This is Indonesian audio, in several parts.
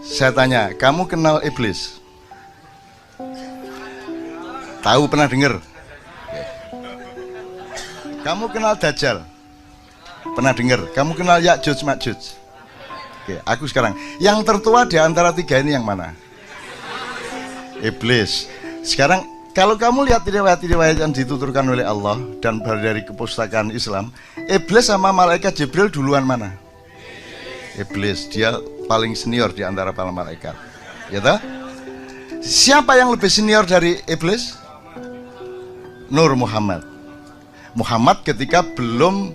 Saya tanya, kamu kenal iblis? Tahu, pernah dengar? Kamu kenal Dajjal? Pernah dengar? Kamu kenal Ya'juj Ma'juj? Oke, aku sekarang, yang tertua di antara tiga ini yang mana? Iblis. Sekarang kalau kamu lihat riwayat-riwayat yang dituturkan oleh Allah dan dari kepustakaan Islam, iblis sama malaikat Jibril duluan mana? Iblis, dia paling senior di antara para malaikat. Ya toh? Siapa yang lebih senior dari iblis? Nur Muhammad. Muhammad ketika belum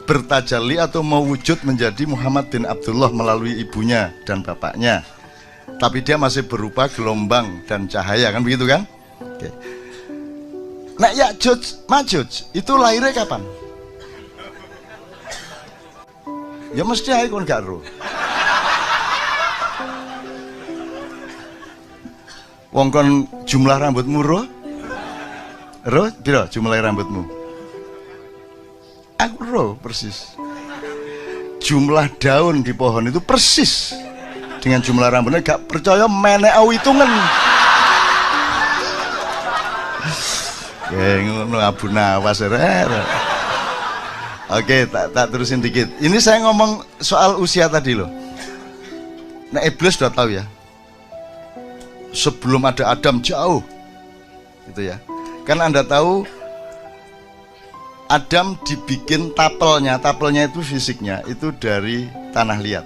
bertajalli atau mewujud menjadi Muhammad bin Abdullah melalui ibunya dan bapaknya, tapi dia masih berupa gelombang dan cahaya, kan begitu kan? Oke. Nah, Ya'juj Ma'juj itu lahirnya kapan? Ya mesti ae kon gak ro. Wong kon jumlah rambutmu ro? Ro, piro jumlah rambutmu? Aku ro persis. Jumlah daun di pohon itu persis dengan jumlah rambutnya. Gak percaya menek hitungan. Ya ngono Abu Nawas. Oke, tak terusin dikit. Ini saya ngomong soal usia tadi loh. Nah, iblis sudah tahu ya. Sebelum ada Adam jauh. Gitu ya. Kan Anda tahu Adam dibikin tapelnya itu fisiknya itu dari tanah liat.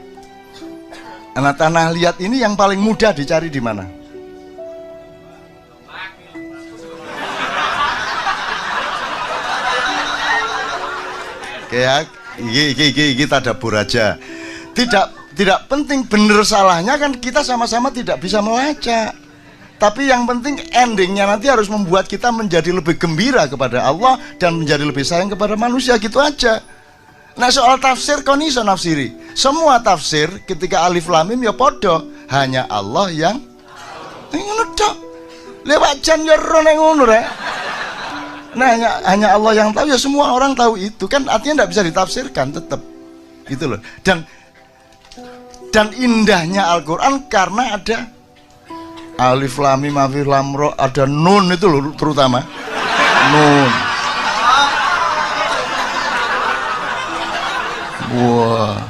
Nah, tanah liat ini yang paling mudah dicari di mana? Kayak kita dapur aja. Tidak penting bener salahnya, kan kita sama-sama tidak bisa melacak. Tapi yang penting endingnya nanti harus membuat kita menjadi lebih gembira kepada Allah dan menjadi lebih sayang kepada manusia, gitu aja. Nah, soal tafsir kon iso nafsiri. Semua tafsir ketika alif lam mim ya podo, hanya Allah yang ngono tok. Lewat jan yo ro nek ngono rek. Nah, hanya Allah yang tahu, ya semua orang tahu itu kan, artinya tidak bisa ditafsirkan tetap gitu loh. Dan indahnya Al-Quran karena ada alif lam mim alif lam ra, ada nun itu loh, terutama nun. Wah,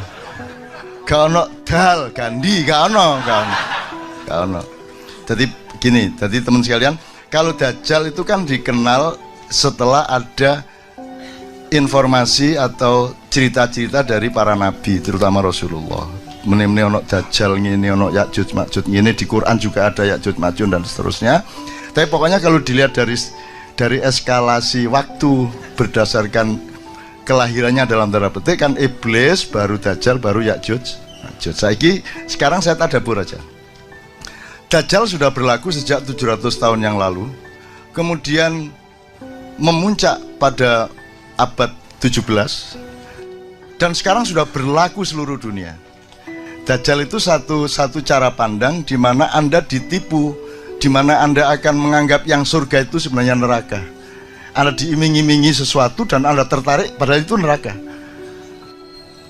gak ono dal gandi, gak ono. Jadi gini, jadi teman sekalian, kalau Dajjal itu kan dikenal setelah ada informasi atau cerita-cerita dari para nabi, terutama Rasulullah. Menimni ono Dajjal ngene, ono Ya'juj Ma'juj ngene, di Quran juga ada Ya'juj Ma'juj dan seterusnya. Tapi pokoknya kalau dilihat dari eskalasi waktu berdasarkan kelahirannya dalam tanda petik, kan iblis, baru Dajjal, baru Ya'juj Ma'juj. Sekarang saya tadabur aja. Dajjal sudah berlaku sejak 700 tahun yang lalu. Kemudian memuncak pada abad 17 dan sekarang sudah berlaku seluruh dunia. Dajjal itu satu cara pandang di mana Anda ditipu, di mana Anda akan menganggap yang surga itu sebenarnya neraka. Anda diiming-imingi sesuatu dan Anda tertarik pada itu neraka.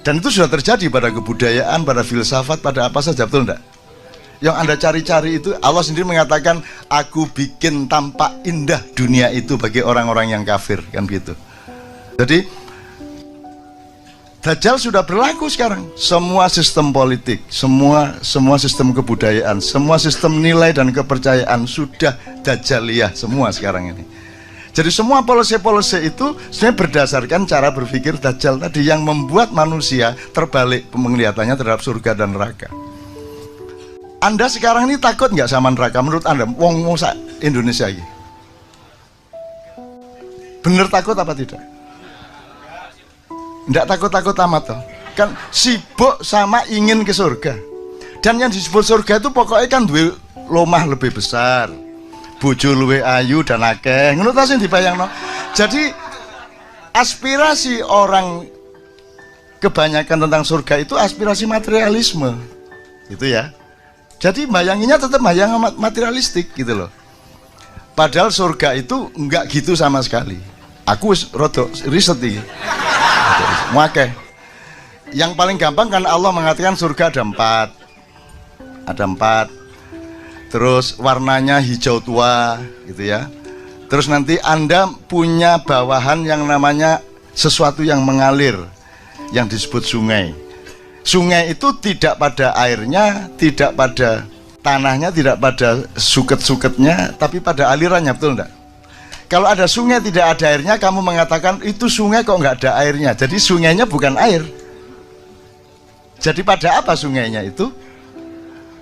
Dan itu sudah terjadi pada kebudayaan, pada filsafat, pada apa saja, betul enggak? Yang Anda cari-cari itu, Allah sendiri mengatakan, aku bikin tampak indah dunia itu bagi orang-orang yang kafir, kan gitu. Jadi Dajjal sudah berlaku sekarang. Semua sistem politik, semua sistem kebudayaan, semua sistem nilai dan kepercayaan sudah Dajjaliyah semua sekarang ini. Jadi semua polisi-polisi itu sebenarnya berdasarkan cara berpikir Dajjal tadi, yang membuat manusia terbalik penglihatannya terhadap surga dan neraka. Anda sekarang ini takut nggak sama neraka? Menurut Anda, wong Indonesia ini bener takut apa tidak? Nggak takut-takut amat toh. Kan sibuk sama ingin ke surga. Dan yang disebut surga itu pokoknya kan duwe lomah lebih besar, bojo luwe ayu dan akeh. Ngono ta sing dibayangno. Jadi aspirasi orang kebanyakan tentang surga itu aspirasi materialisme. Gitu ya. Jadi bayanginnya tetap bayang materialistik gitu loh. Padahal surga itu enggak gitu sama sekali. Aku rodok riset iki. Wakeh. Yang paling gampang kan Allah mengatakan surga ada 4. ada 4. Terus warnanya hijau tua gitu ya. Terus nanti Anda punya bawahan yang namanya sesuatu yang mengalir, yang disebut sungai. Sungai itu tidak pada airnya, tidak pada tanahnya, tidak pada suket-suketnya, tapi pada alirannya, betul enggak? Kalau ada sungai tidak ada airnya, kamu mengatakan itu sungai kok nggak ada airnya. Jadi sungainya bukan air. Jadi pada apa sungainya itu?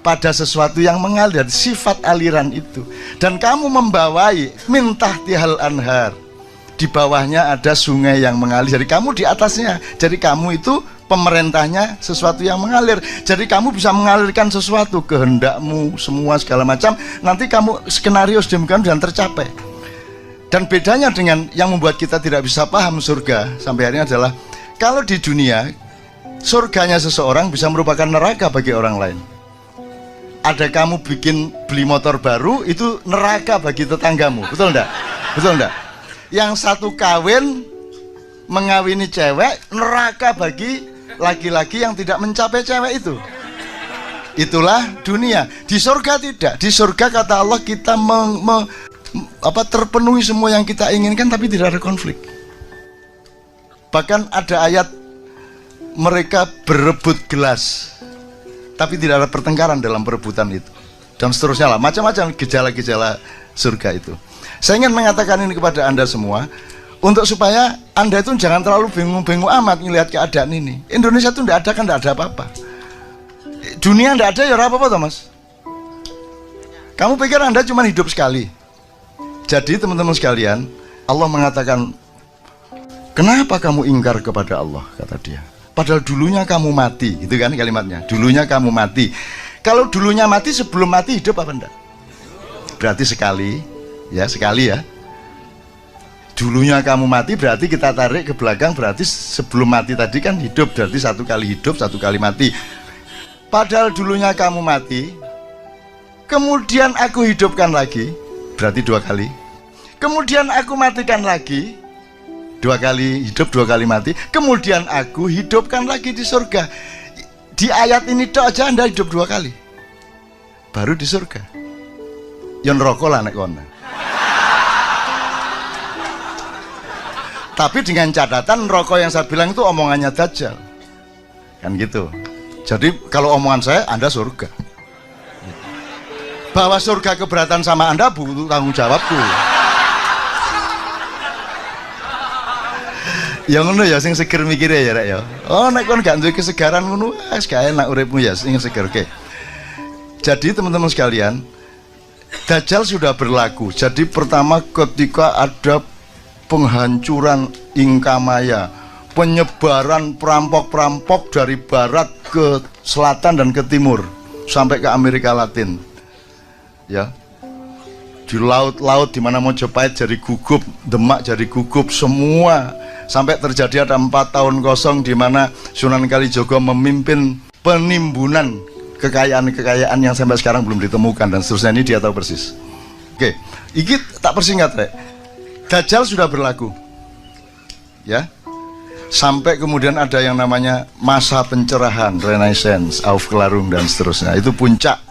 Pada sesuatu yang mengalir, sifat aliran itu. Dan kamu membawai min tahtihal anhar. Di bawahnya ada sungai yang mengalir. Jadi kamu di atasnya. Jadi kamu itu pemerintahnya sesuatu yang mengalir. Jadi kamu bisa mengalirkan sesuatu, kehendakmu, semua segala macam. Nanti kamu skenario sedemikian dan tercapai. Dan bedanya dengan yang membuat kita tidak bisa paham surga sampai hari ini adalah kalau di dunia surganya seseorang bisa merupakan neraka bagi orang lain. Ada kamu beli motor baru, itu neraka bagi tetanggamu, betul enggak? Betul enggak? Yang satu kawin mengawini cewek, neraka bagi laki-laki yang tidak mencapai cewek itu. Itulah dunia. Di surga tidak. Di surga kata Allah kita terpenuhi semua yang kita inginkan, tapi tidak ada konflik. Bahkan ada ayat mereka berebut gelas, tapi tidak ada pertengkaran dalam perebutan itu, dan seterusnya lah, macam-macam gejala-gejala surga itu. Saya ingin mengatakan ini kepada Anda semua, untuk supaya Anda itu jangan terlalu bingung-bingung amat melihat keadaan ini. Indonesia itu tidak ada, kan tidak ada apa-apa. Dunia tidak ada, ya apa-apa toh mas. Kamu pikir Anda cuma hidup sekali. Jadi teman-teman sekalian, Allah mengatakan, kenapa kamu ingkar kepada Allah, kata dia. Padahal dulunya kamu mati, gitu kan kalimatnya. Dulunya kamu mati. Kalau dulunya mati, sebelum mati hidup apa enggak? Berarti sekali ya. Dulunya kamu mati berarti kita tarik ke belakang, berarti sebelum mati tadi kan hidup, berarti 1 kali hidup, 1 kali mati. Padahal dulunya kamu mati, kemudian aku hidupkan lagi, berarti 2 kali. Kemudian aku matikan lagi, 2 kali hidup, 2 kali mati. Kemudian aku hidupkan lagi di surga. Di ayat ini toh aja Anda hidup 2 kali, baru di surga. Yang rokok lah nek kono. Tapi dengan catatan rokok yang saya bilang itu omongannya Dajjal, kan gitu. Jadi kalau omongan saya, Anda surga. Bahwa surga keberatan sama Anda butuh tanggung jawabku. Ya ngono ya, sing seger mikire ya rek ya. Oh nek kon gak duwe kesegaran ngono, wis gak enak uripmu ya, sing seger. Oke. Jadi teman-teman sekalian, Dajjal sudah berlaku. Jadi pertama ketika ada penghancuran Inkamaya, penyebaran perampok-perampok dari barat ke selatan dan ke timur sampai ke Amerika Latin. Ya. Di laut-laut di mana Mojopahit jadi gugup, Demak jadi gugup, semua. Sampai terjadi ada 4 tahun kosong di mana Sunan Kalijogo memimpin penimbunan kekayaan-kekayaan yang sampai sekarang belum ditemukan dan seterusnya. Ini dia tahu persis. Oke, ini tak persingkat rek. Dajjal sudah berlaku, ya. Sampai kemudian ada yang namanya masa pencerahan, Renaissance, Aufklärung dan seterusnya. Itu puncak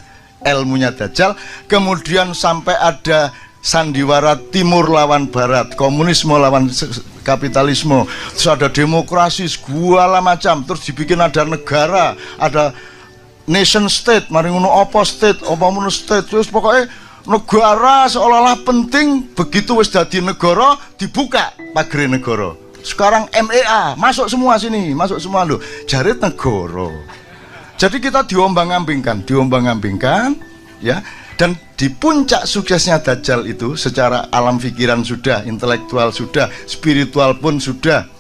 ilmunya Dajjal. Kemudian sampai ada sandiwara timur lawan barat, komunisme lawan kapitalisme, terus ada demokrasi segala macam, terus dibikin ada negara, ada nation state, mari ngono apa state, apa ngono state, terus pokoknya negara seolah-olah penting. Begitu wis dadi negara dibuka pagere negara. Sekarang MEA masuk semua sini, masuk semua loh, jarit negara. Jadi kita diombang-ambingkan, ya. Dan di puncak suksesnya Dajjal itu secara alam pikiran sudah, intelektual sudah, spiritual pun sudah,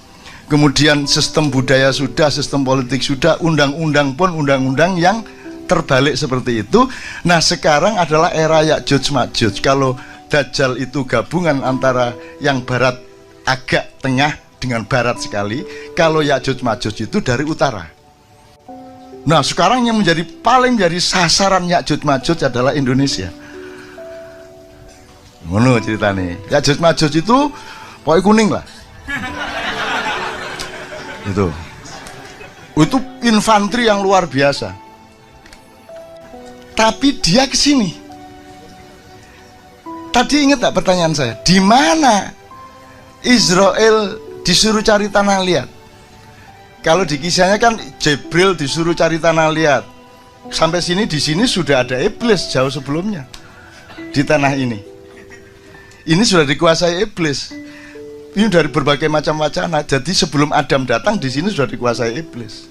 kemudian sistem budaya sudah, sistem politik sudah, undang-undang pun undang-undang yang terbalik seperti itu. Nah sekarang adalah era Ya'juj Ma'juj. Kalau Dajjal itu gabungan antara yang barat agak tengah dengan barat sekali, kalau Ya'juj Ma'juj itu dari utara. Nah sekarang yang paling menjadi sasaran Ya'juj Ma'juj adalah Indonesia. Ngono ceritanya. Ya'juj Ma'juj itu pokoknya kuning lah. Itu infanteri yang luar biasa. Tapi dia ke sini. Tadi ingat tak pertanyaan saya? Di mana Israel disuruh cari tanah liat? Kalau di kisahnya kan Jibril disuruh cari tanah liat. Sampai sini, di sini sudah ada iblis jauh sebelumnya di tanah ini. Ini sudah dikuasai iblis. Ini dari berbagai macam wacana. Jadi sebelum Adam datang, di sini sudah dikuasai iblis.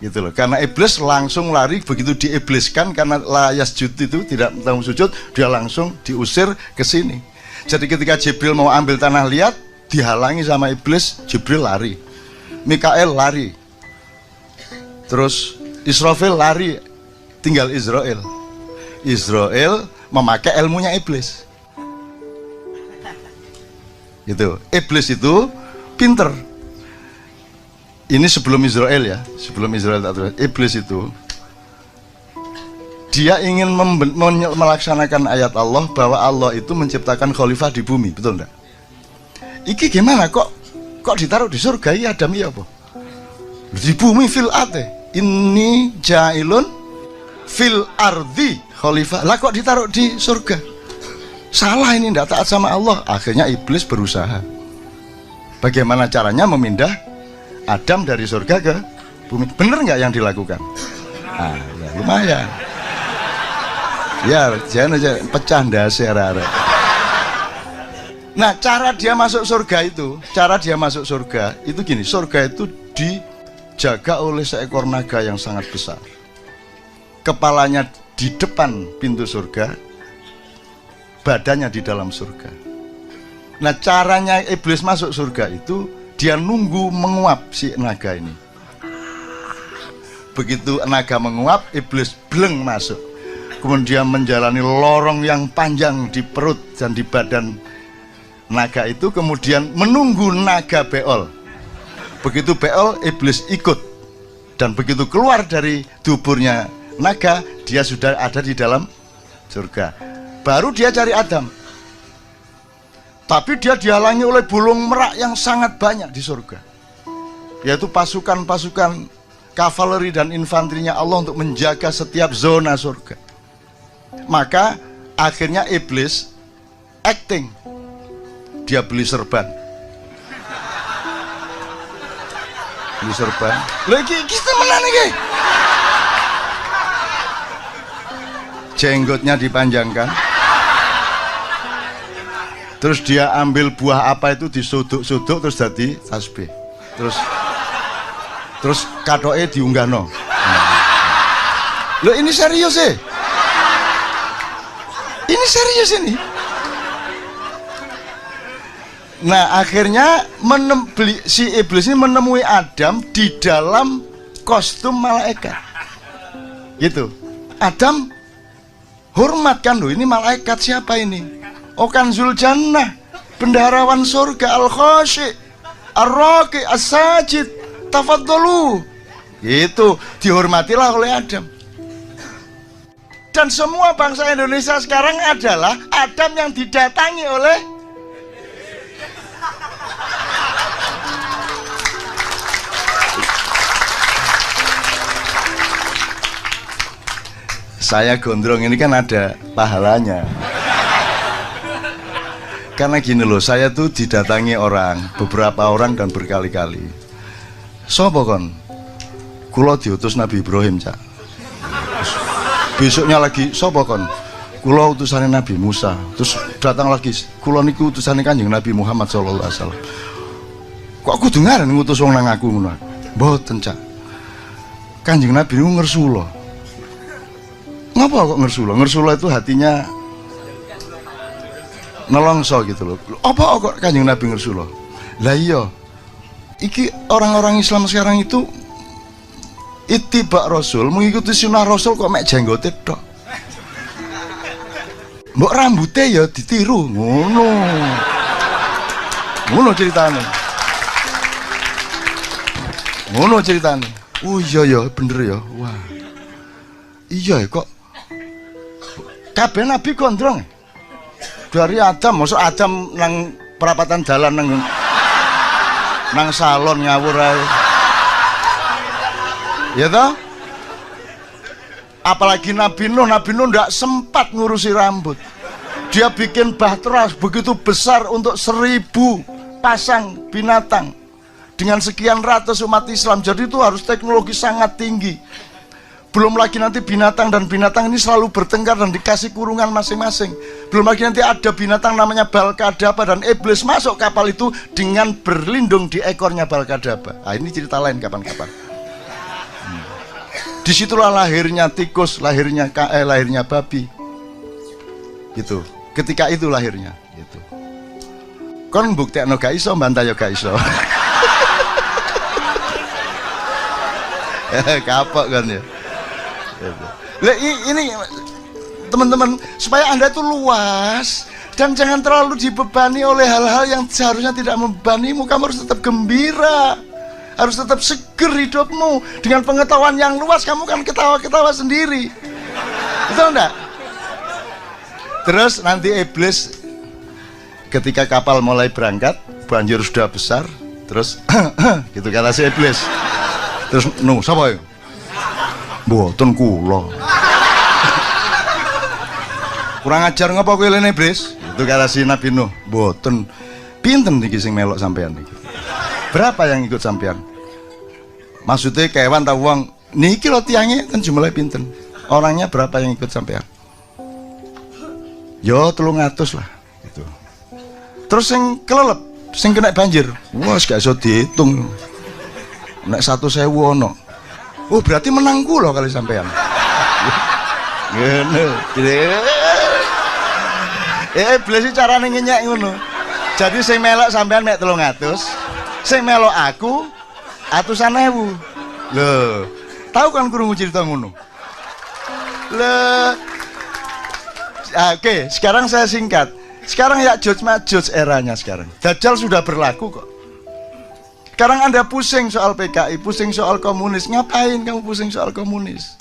Gitu loh. Karena iblis langsung lari, begitu diibliskan karena la yasjud itu tidak tahu sujud, dia langsung diusir ke sini. Jadi ketika Jibril mau ambil tanah liat, dihalangi sama iblis, Jibril lari. Mikael lari. Terus Israfil lari, tinggal Israel. Israel memakai ilmunya iblis. Gitu. Iblis itu pinter. Ini sebelum Israel ya, sebelum Israel tak terus. Iblis itu dia ingin melaksanakan ayat Allah bahwa Allah itu menciptakan khalifah di bumi, betul enggak? Iki gimana kok ditaruh di surga ya Adam ya apa? Di bumi fil ate. Ini jailun fil ardi khalifah. Lah kok ditaruh di surga? Salah, ini tidak taat sama Allah. Akhirnya iblis berusaha. Bagaimana caranya memindah Adam dari surga ke bumi? Bener nggak yang dilakukan? Ah, ya lumayan. Ya, jangan aja pecah dasar. Nah, cara dia masuk surga itu gini. Surga itu dijaga oleh seekor naga yang sangat besar. Kepalanya di depan pintu surga, badannya di dalam surga. Nah, caranya iblis masuk surga itu dia nunggu menguap si naga ini. Begitu naga menguap, iblis bleng masuk. Kemudian menjalani lorong yang panjang di perut dan di badan naga itu, kemudian menunggu naga beol. Begitu beol, iblis ikut. Dan begitu keluar dari duburnya naga, dia sudah ada di dalam surga. Baru dia cari Adam. Tapi dia dihalangi oleh burung merak yang sangat banyak di surga, yaitu pasukan-pasukan kavaleri dan infanterinya Allah untuk menjaga setiap zona surga. Maka akhirnya iblis acting. Dia beli serban. Beli serban. Lagi kita menang nih. Jenggotnya dipanjangkan. Terus dia ambil buah apa itu, disuduk-suduk terus jadi tasbih. Terus katoke diunggahno. Loh, ini serius sih. Ini serius ini. Nah, akhirnya si iblis ini menemui Adam di dalam kostum malaikat. Gitu. Adam hormat kan, loh ini malaikat siapa ini? Oh, Kanzul Jannah, bendaharawan surga, al-khashi, ar-raqi, as-sajid, tafadhalu. Itu dihormatilah oleh Adam. Dan semua bangsa Indonesia sekarang adalah Adam yang didatangi oleh saya gondrong ini kan ada pahalanya. Karena gini loh, saya tuh didatangi beberapa orang dan berkali-kali. Sopo kon? Kulo diutus Nabi Ibrahim, Cak. Besoknya lagi, sopo kon? Kulo utusannya Nabi Musa. Terus datang lagi, kulo niku utusannya Kanjeng Nabi Muhammad SAW. Kok aku dengar ngutus wong nang aku ngono? Mboten, Cak. Kanjeng Nabi niku ngersulo. Ngapa kok ngersulo? Ngersulo itu hatinya nelongso gitu loh. Apa kok Kanjeng Nabi ngersulo? Lah iya, iki orang-orang Islam sekarang itu ittiba Rasul, mengikuti sunnah Rasul kok mek jenggote tok. Mbok rambutnya ya ditiru, ngono ceritane. Oh iya ya, bener ya. Wah, iya ya kok kabeh Nabi gondrong. Dari Adam, masuk Adam nang perapatan dalan nang salon ngawur ae. Ya toh? Apalagi Nabi Nuh nggak sempat ngurusi rambut. Dia bikin bahtera begitu besar untuk 1000 pasang binatang dengan sekian ratus umat Islam. Jadi itu harus teknologi sangat tinggi. Belum lagi nanti binatang dan binatang ini selalu bertengkar dan dikasih kurungan masing-masing. Belum lagi nanti ada binatang namanya Balkadaba, dan iblis masuk kapal itu dengan berlindung di ekornya Balkadaba. Nah, ini cerita lain kapan-kapan. Disitulah lahirnya tikus, lahirnya babi. Gitu. Ketika itu lahirnya. Gitu. Kon buktekno gak iso, mbantah yo gak iso. Kapok kan ya. Ini teman-teman, supaya Anda itu luas dan jangan terlalu dibebani oleh hal-hal yang seharusnya tidak membebanimu. Kamu harus tetap gembira, harus tetap seger hidupmu. Dengan pengetahuan yang luas kamu kan ketawa-ketawa sendiri, betul enggak? Terus nanti iblis ketika kapal mulai berangkat, banjir sudah besar, terus gitu kata si iblis. Terus sapa ya? Mboten kula. Kurang ajar ngapa kowe lene, Bris? Itu kata si Nabi Nuh. Mboten. Pinten niki sing melok sampean niki? Berapa yang ikut sampean? Maksudnya kewan ta wong? Niki lho tiange kan jumlahe pinten? Orangnya berapa yang ikut sampean? Yo 300 lah gitu. Terus sing kelelep, sing kena banjir. Wah, gak iso dihitung. Nek 1.000 ono. Oh, berarti menang kula kali sampean. Ngono. Iblis carane ngenyek ngono. Jadi sing melok sampean mek 300, sing melok aku atusan ewu. Lho, tahu kan krungu cerita ngono? Oke, sekarang saya singkat. Sekarang Ya'juj Ma'juj eranya sekarang. Dajjal sudah berlaku kok. Sekarang Anda pusing soal PKI, pusing soal komunis. Ngapain kamu pusing soal komunis?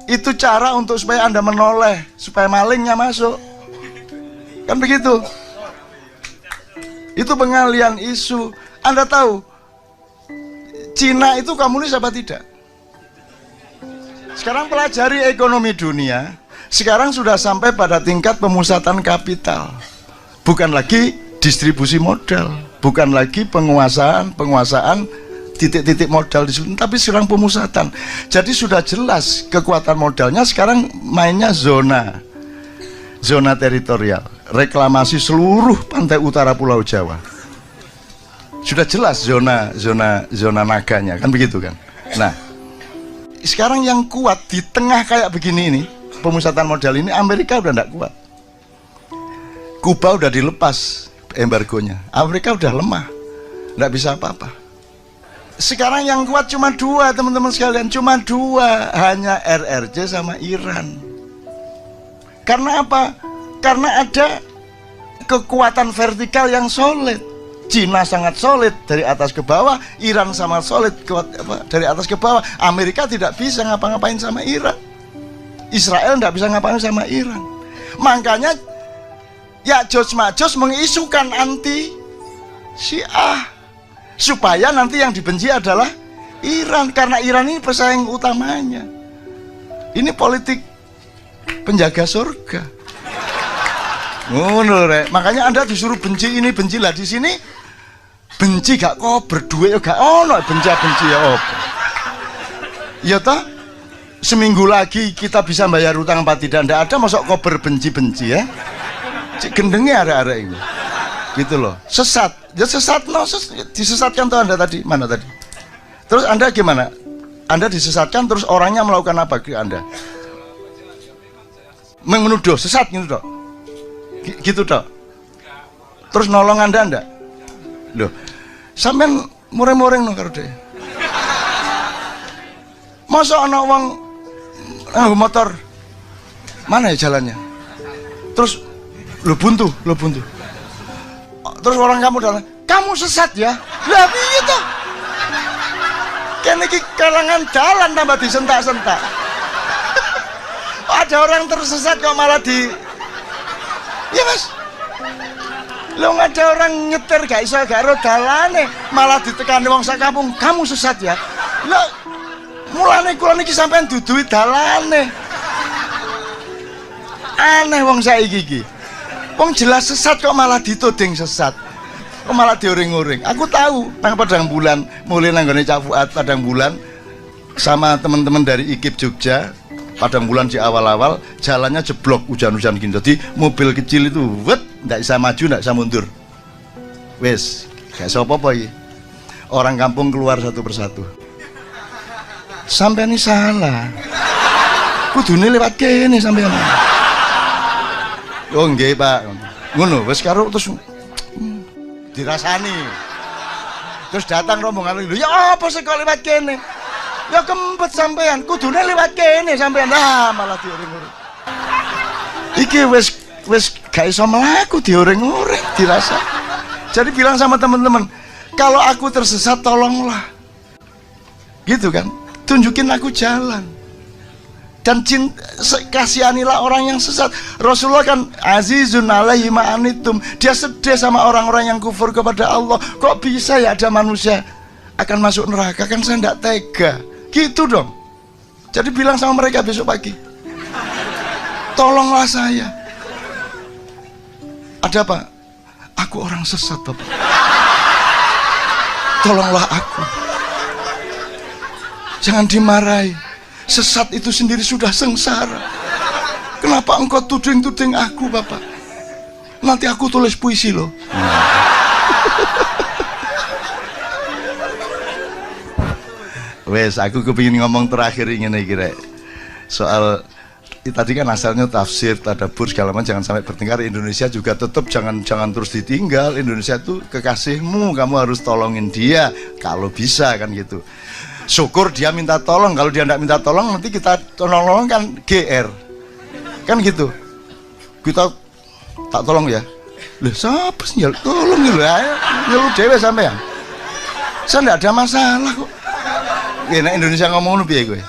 Itu cara untuk supaya Anda menoleh, supaya malingnya masuk. Kan begitu. Itu pengalian isu. Anda tahu Cina itu komunis apa tidak? Sekarang pelajari ekonomi dunia. Sekarang sudah sampai pada tingkat pemusatan kapital. Bukan lagi distribusi modal, bukan lagi penguasaan titik-titik modal di situ, tapi sekarang pemusatan. Jadi sudah jelas kekuatan modalnya sekarang mainnya zona teritorial, reklamasi seluruh pantai utara Pulau Jawa. Sudah jelas zona naganya, kan begitu kan. Nah, sekarang yang kuat di tengah kayak begini ini, pemusatan modal ini, Amerika udah tidak kuat. Kuba udah dilepas embargonya, Amerika udah lemah, nggak bisa apa-apa. Sekarang yang kuat cuma 2, teman-teman sekalian, cuma 2, hanya RRC sama Iran. Karena apa? Karena ada kekuatan vertikal yang solid. Cina sangat solid dari atas ke bawah, Iran sangat solid dari atas ke bawah. Amerika tidak bisa ngapa-ngapain sama Iran, Israel nggak bisa ngapain sama Iran. Makanya Ya'juj Ma'juj mengisukan anti Syiah supaya nanti yang dibenci adalah Iran, karena Iran ini pesaing utamanya. Ini politik penjaga surga. Ngono rek. Makanya Anda disuruh benci ini, bencilah di sini. Benci gak kok berdua ya gak ono, benci ya apa? Ya toh? Seminggu lagi kita bisa bayar utang apa tidak? Ndak ada, masuk kok berbenci-benci ya. Cik gendengnya ada ini, gitu loh. Sesat, ya sesat no, disesatkan tuh Anda tadi, mana tadi? Terus Anda gimana? Anda disesatkan, terus orangnya melakukan apa ke Anda? Menuduh, sesat gitu toh, gitu toh. Terus nolong Anda enggak? Loh, sampean mureng-mureng no karo dhewe. Masa ana wong motor mana ya jalannya? Terus lo buntu. Terus orang kamu dalam, kamu sesat ya? Lah piye toh? Kene iki kalangan jalan tambah disentak-sentak. Ada orang tersesat kok malah di, ya mas, lo nggak ada orang nyetir gak iso gak ro dalane, malah ditekani wong sak kampung, kamu sesat ya? Lo mulane kula niki sampean dudui dalane. Aneh wong saiki iki. Wong jelas sesat kok malah dituding sesat. Kok malah dioring-oring. Aku tahu nang Padang Bulan, mulai nanggone Cak Fuad Padang Bulan sama teman-teman dari IKIP Jogja. Padang Bulan di awal-awal jalannya jeblok hujan-hujan gini. Jadi mobil kecil itu ndak bisa maju, ndak bisa mundur. Wes, gak iso apa-apa iki. Orang kampung keluar satu persatu. Sampai ini salah. Kudune lewat kene sampean. Oh nggih, Pak. Ngono, wis karo terus dirasani. Terus datang rombongan lho, ya apa sih kok lewat kene? Ya kempet sampean, kudune lewat kene sampean. Lah malah dioring-oring. Iki wis gak iso mlaku dioring-oring, dirasa. Jadi bilang sama teman-teman, kalau aku tersesat tolonglah. Gitu kan? Tunjukin aku jalan. Dan kasihanilah orang yang sesat. Rasulullah kan azizun alaihi ma'anitum. Dia sedih sama orang-orang yang kufur kepada Allah. Kok bisa ya ada manusia akan masuk neraka? Kan saya tidak tega. Gitu dong. Jadi bilang sama mereka besok pagi, tolonglah saya. Ada apa? Aku orang sesat, Bapak. Tolonglah aku. Jangan dimarahi. Sesat itu sendiri sudah sengsara. Kenapa engkau tuding-tuding aku, Bapak? Nanti aku tulis puisi loh. Wes, aku kepingin ngomong terakhir ingin kira soal tadi kan asalnya tafsir, tadabbur segala macam, jangan sampai bertengkar. Indonesia juga tetap jangan terus ditinggal. Indonesia itu kekasihmu, kamu harus tolongin dia kalau bisa kan gitu. Syukur dia minta tolong, kalau dia tidak minta tolong nanti kita tolong kan GR kan gitu. Kita tak tolong ya, loh siapa sih ya tolong gitu ya, lu dewe sampean. Saya tidak ada masalah kok. Nah Indonesia ngomong lebih ya gue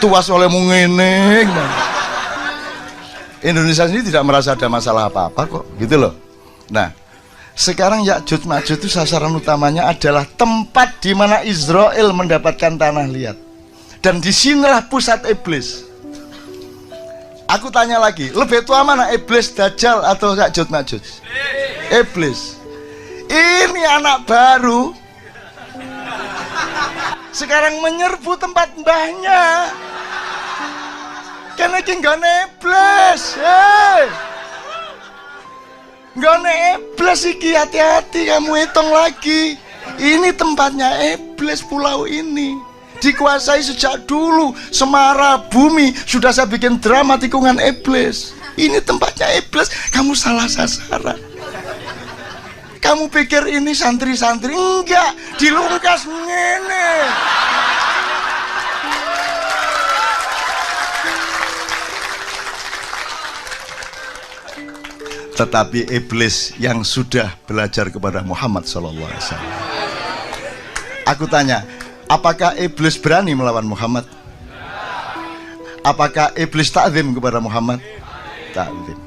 tuas olehmu ngene. Indonesia sendiri tidak merasa ada masalah apa-apa kok gitu loh. Nah sekarang Ya'juj Ma'juj itu sasaran utamanya adalah tempat di mana Israel mendapatkan tanah liat. Dan disinilah pusat iblis. Aku tanya lagi, lebih tua mana iblis Dajjal atau Ya'juj Ma'juj? Iblis. Ini anak baru sekarang menyerbu tempat mbahnya. Karena ini gak iblis. Gak iblis iki, hati-hati kamu hitung lagi. Ini tempatnya iblis, pulau ini dikuasai sejak dulu. Semara bumi sudah saya bikin drama tikungan iblis. Ini tempatnya iblis, kamu salah sasaran. Kamu pikir ini santri-santri? Enggak, dilungkas ngene. Tetapi iblis yang sudah belajar kepada Muhammad SAW. Aku tanya, apakah iblis berani melawan Muhammad? Apakah iblis takzim kepada Muhammad? Takzim.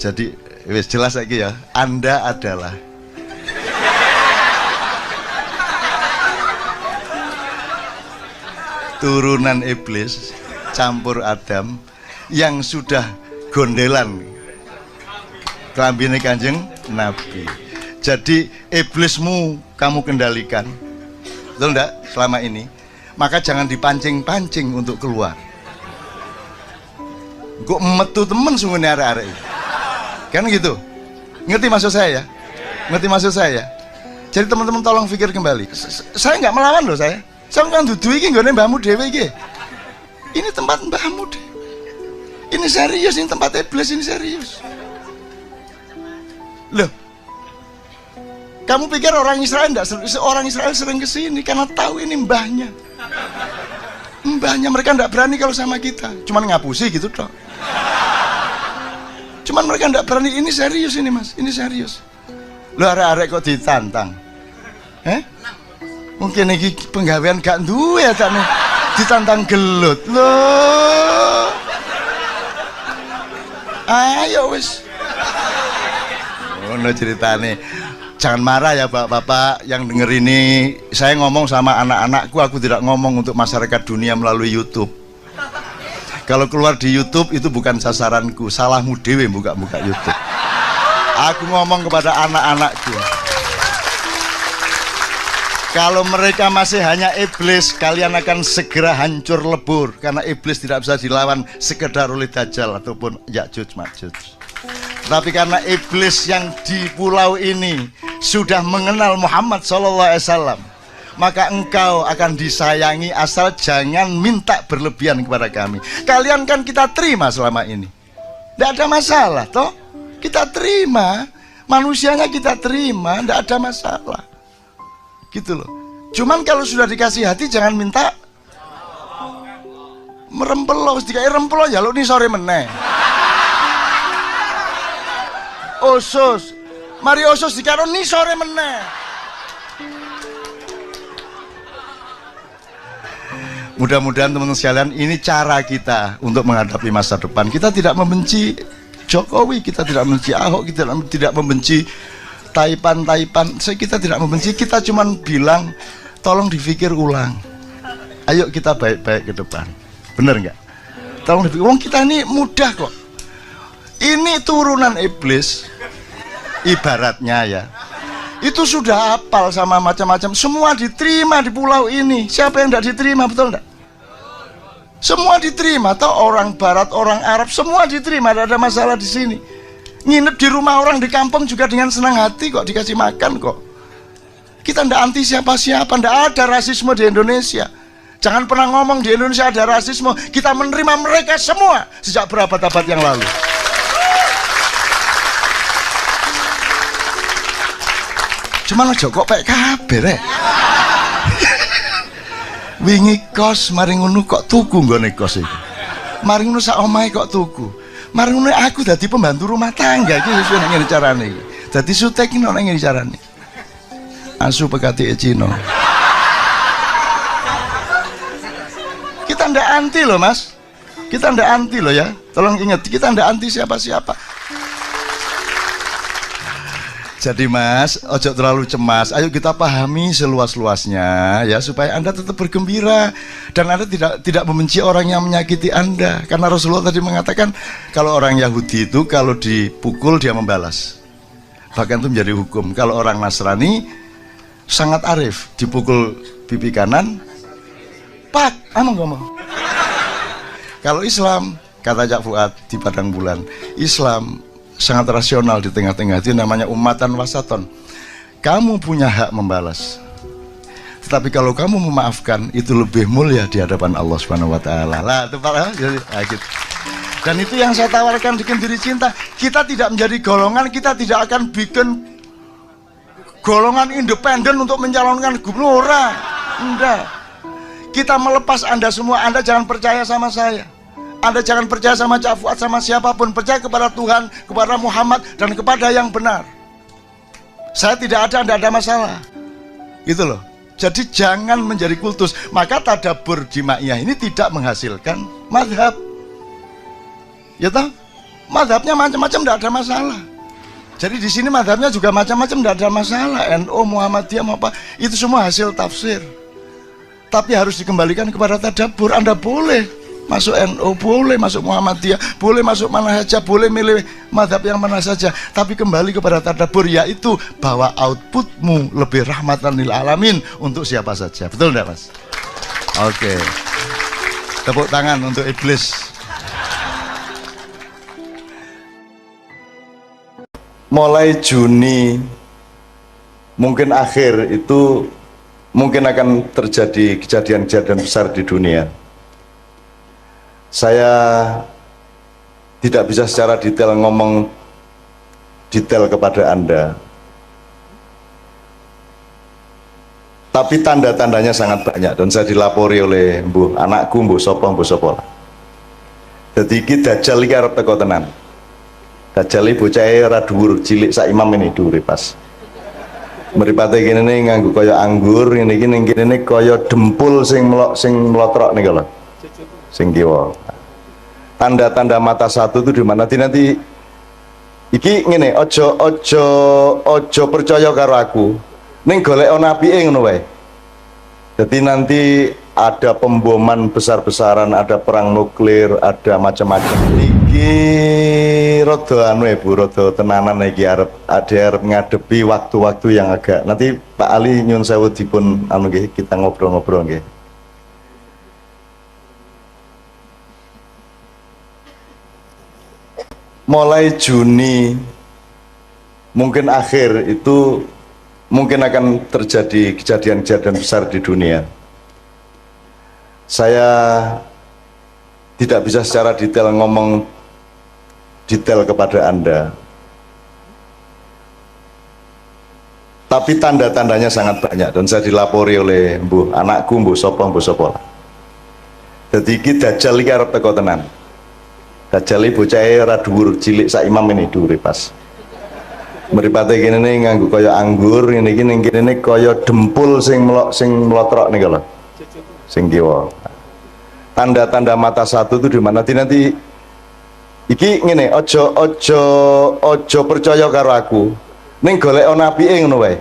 Jadi wis jelas lagi ya, Anda adalah turunan iblis campur Adam yang sudah gondelan kelambine Kanjeng Nabi. Jadi iblismu kamu kendalikan, betul enggak selama ini? Maka jangan dipancing-pancing untuk keluar. Kok metu temen sungguhnya arek-arek kan gitu. Ngerti maksud saya ya? Ngerti maksud saya ya? Jadi teman-teman tolong pikir kembali. Saya nggak melawan loh saya. Saya kan dudu iki nggone mbahmu dhewe iki. Ini tempat mbahmu dhewe. Ini serius, ini tempat iblis, ini serius. Loh, kamu pikir orang Israel enggak? Orang Israel sering kesini karena tahu ini mbahnya. Mbahnya, mereka enggak berani kalau sama kita. Cuman ngapusi gitu toh. Cuman mereka enggak berani. Ini serius ini mas, ini serius. Loh arek-arek kok ditantang? Mungkin ini penggawean gak duwe ya tak nih. Ditantang gelut. Loh, ayo wis. Ono ceritane. Jangan marah ya bapak-bapak yang denger ini. Saya ngomong sama anak-anakku, aku tidak ngomong untuk masyarakat dunia melalui YouTube. Kalau keluar di YouTube itu bukan sasaranku, salahmu dewe buka-buka YouTube. Aku ngomong kepada anak-anakku, kalau mereka masih hanya iblis, kalian akan segera hancur lebur, karena iblis tidak bisa dilawan sekedar oleh Dajjal ataupun Ya'juj Ma'juj. Tapi karena iblis yang di pulau ini sudah mengenal Muhammad SAW, maka engkau akan disayangi, asal jangan minta berlebihan kepada kami. Kalian kan kita terima selama ini, tidak ada masalah toh, kita terima, manusianya kita terima, tidak ada masalah gitu loh. Cuman kalau sudah dikasih hati jangan minta merempelo, dikai rempelo ya lo nih sore meneh. Osus, mari osus dikaro nih sore meneh. Mudah-mudahan teman-teman sekalian, ini cara kita untuk menghadapi masa depan. Kita tidak membenci Jokowi, kita tidak membenci Ahok, kita tidak membenci Taipan. Kita tidak membenci, kita cuma bilang tolong dipikir ulang. Ayo kita baik-baik ke depan. Bener nggak? Tolong dipikir. Wong kita ini mudah kok. Ini turunan iblis, ibaratnya ya. Itu sudah hafal sama macam-macam, semua diterima di pulau ini. Siapa yang tidak diterima, betul enggak? Semua diterima, atau orang barat, orang Arab, semua diterima, tidak ada masalah di sini. Nginep di rumah orang di kampung juga dengan senang hati kok, dikasih makan kok. Kita tidak anti siapa-siapa, tidak ada rasisme di Indonesia. Jangan pernah ngomong di Indonesia ada rasisme. Kita menerima mereka semua sejak berabad-abad yang lalu. Cuman aja kok pek kabeh rek. Wingi kos maring ngono kok tuku nggone kos iki. Maring ngono sak omahe kok tuku. Maring ngono aku dadi pembantu rumah tangga iki wis ngene carane iki. Dadi sutek iki ono ngene carane. Asu pekati Cino. Kita ndak anti loh Mas. Kita ndak anti loh ya. Tolong ingat, kita ndak anti siapa-siapa. Jadi Mas, ojo terlalu cemas. Ayo kita pahami seluas-luasnya ya, supaya Anda tetap bergembira dan Anda tidak membenci orang yang menyakiti Anda. Karena Rasulullah tadi mengatakan kalau orang Yahudi itu kalau dipukul dia membalas. Bahkan itu menjadi hukum. Kalau orang Nasrani sangat arif, dipukul pipi kanan, pak, ngomong. Kalau Islam, kata Cak Fuad di Padang Bulan, Islam sangat rasional di tengah-tengah, itu namanya umatan wasaton. Kamu punya hak membalas, tetapi kalau kamu memaafkan itu lebih mulia di hadapan Allah Subhanahu wa taala. Lah itu Pak, jadi gitu. Dan itu yang saya tawarkan di Kendiri Cinta. Kita tidak menjadi golongan, kita tidak akan bikin golongan independen untuk mencalonkan gubernur. Enggak. Kita melepas Anda semua. Anda jangan percaya sama saya, Anda jangan percaya sama Cak Fuad, sama siapapun. Percaya kepada Tuhan, kepada Muhammad, dan kepada yang benar. Saya tidak ada masalah. Gitu loh. Jadi jangan menjadi kultus. Maka tadabbur jimaiyah ini tidak menghasilkan madhab. Ya toh? Madhabnya macam-macam, tidak ada masalah. Jadi di sini madhabnya juga macam-macam, tidak ada masalah. NU, Muhammadiyah, apa itu semua hasil tafsir. Tapi harus dikembalikan kepada tadabbur. Anda boleh masuk NU, boleh masuk Muhammadiyah, boleh masuk mana saja, boleh milih madhab yang mana saja, tapi kembali kepada tadabbur, yaitu bahwa outputmu lebih rahmatan lil alamin untuk siapa saja. Betul enggak Mas? Oke. Tepuk tangan untuk iblis. Mulai Juni mungkin akhir itu mungkin akan terjadi kejadian-kejadian besar di dunia. Saya tidak bisa secara detail ngomong detail kepada Anda, tapi tanda-tandanya sangat banyak dan saya dilapori oleh anakku, mbuh sopo. Jadi kita Dajjal iki arep teko tenan. Dajjal iki bocahe ora dhuwur, cilik sak imam ini dhuwure pas. Mripate kene nganggo kaya anggur, ngene iki ning kene kaya dempul sing mlotrok niku lho. Sing kiwa. Tanda-tanda mata satu itu di mana? Nanti iki ngene, ojo percaya karo aku. Ning golek ana apike ngono wae. Jadi nanti ada pemboman besar-besaran, ada perang nuklir, ada macam-macam. Niki rada anu Bu, rada tenanan iki arep ngadepi waktu-waktu yang agak. Nanti Pak Ali nyun sewu dipun anu nggih, kita ngobrol-ngobrol nggih. Mulai Juni mungkin akhir itu mungkin akan terjadi kejadian-kejadian besar di dunia. Saya tidak bisa secara detail ngomong detail kepada Anda, tapi tanda-tandanya sangat banyak dan saya dilapori oleh anakku mbuh sapa. Jadi iki Dajjal iki arep teko tenan. Dajjal iki bocahe ra dhuwur, cilik sak imam ini dhuwure pas. Mripate kene nganggo kaya anggur, ngene iki ning kene kaya dempul sing mlotrok nih kalau sing kiwa. Tanda-tanda mata satu itu di mana? Nanti iki ngene, ojo percaya karo aku. Ning golek ana apike ngono wae.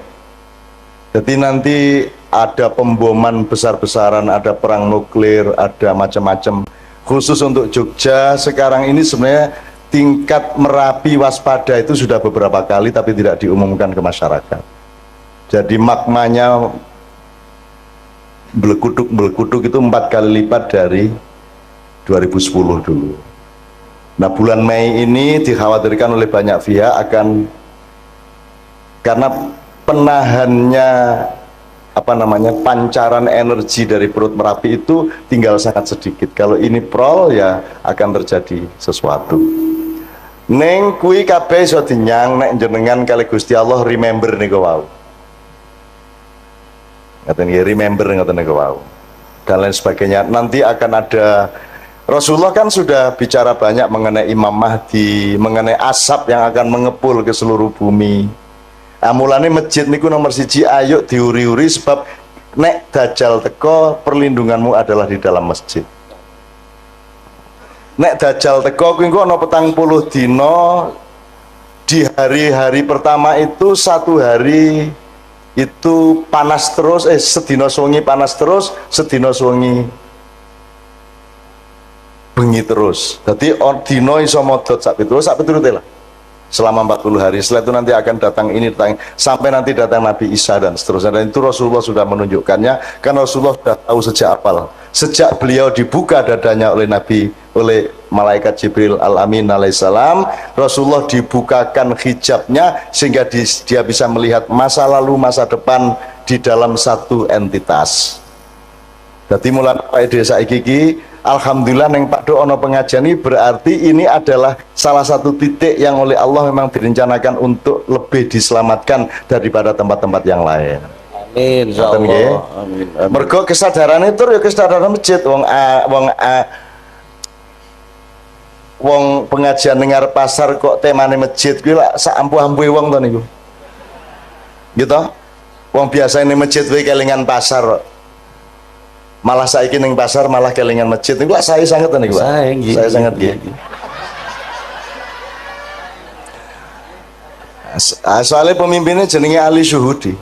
Jadi nanti ada pemboman besar-besaran, ada perang nuklir, ada macam-macam. Khusus untuk Jogja sekarang ini sebenarnya tingkat Merapi waspada itu sudah beberapa kali tapi tidak diumumkan ke masyarakat. Jadi magmanya belekuduk itu 4 kali lipat dari 2010 dulu. Nah bulan Mei ini dikhawatirkan oleh banyak pihak akan, karena penahannya pancaran energi dari perut Merapi itu tinggal sangat sedikit. Kalau ini prol ya akan terjadi sesuatu. Neng kui kabeh iso dinyang nek jenengan kali Gusti Allah remember niku wau. Ngaten nggih, remember ngaten niku wau. Dan lain sebagainya. Nanti akan ada, Rasulullah kan sudah bicara banyak mengenai Imam Mahdi, mengenai asap yang akan mengepul ke seluruh bumi. Mulane masjid niku nomor 1, ayo diuri-uri sebab nek Dajjal teko perlindunganmu adalah di dalam masjid. Nek Dajjal teko kuwi engko ana 40 dina, di hari-hari pertama itu 1 hari itu panas terus, sedina suwengi panas terus, sedina suwengi bengi terus. Dadi dina iso modot sak piturute lah. Selama 40 hari. Setelah itu nanti akan datang ini, sampai nanti datang Nabi Isa dan seterusnya. Dan itu Rasulullah sudah menunjukkannya, karena Rasulullah sudah tahu sejak awal. Sejak beliau dibuka dadanya oleh malaikat Jibril Al-Amin alaihissalam, Rasulullah dibukakan hijabnya sehingga dia bisa melihat masa lalu, masa depan di dalam satu entitas. Jadi mulai Pak Desa iki alhamdulillah neng Pak Do ono pengajian ini, berarti ini adalah salah satu titik yang oleh Allah memang direncanakan untuk lebih diselamatkan daripada tempat-tempat yang lain. Amin. Insyaallah. Amin. Mergo kesadaran itu ya kesadaran masjid. Wong pengajian dengar pasar kok temane masjid kuwi lak sak ampuh-ampuhe wong to niku. Gitu. Wong biasa ini masjid kuwi kelingan pasar. Malah saiki ning pasar malah kelingan masjid. Niku saya sangat niku, Pak. Saya sangat nggih. Soalnya pemimpinnya jenenge Ali Syuhudi.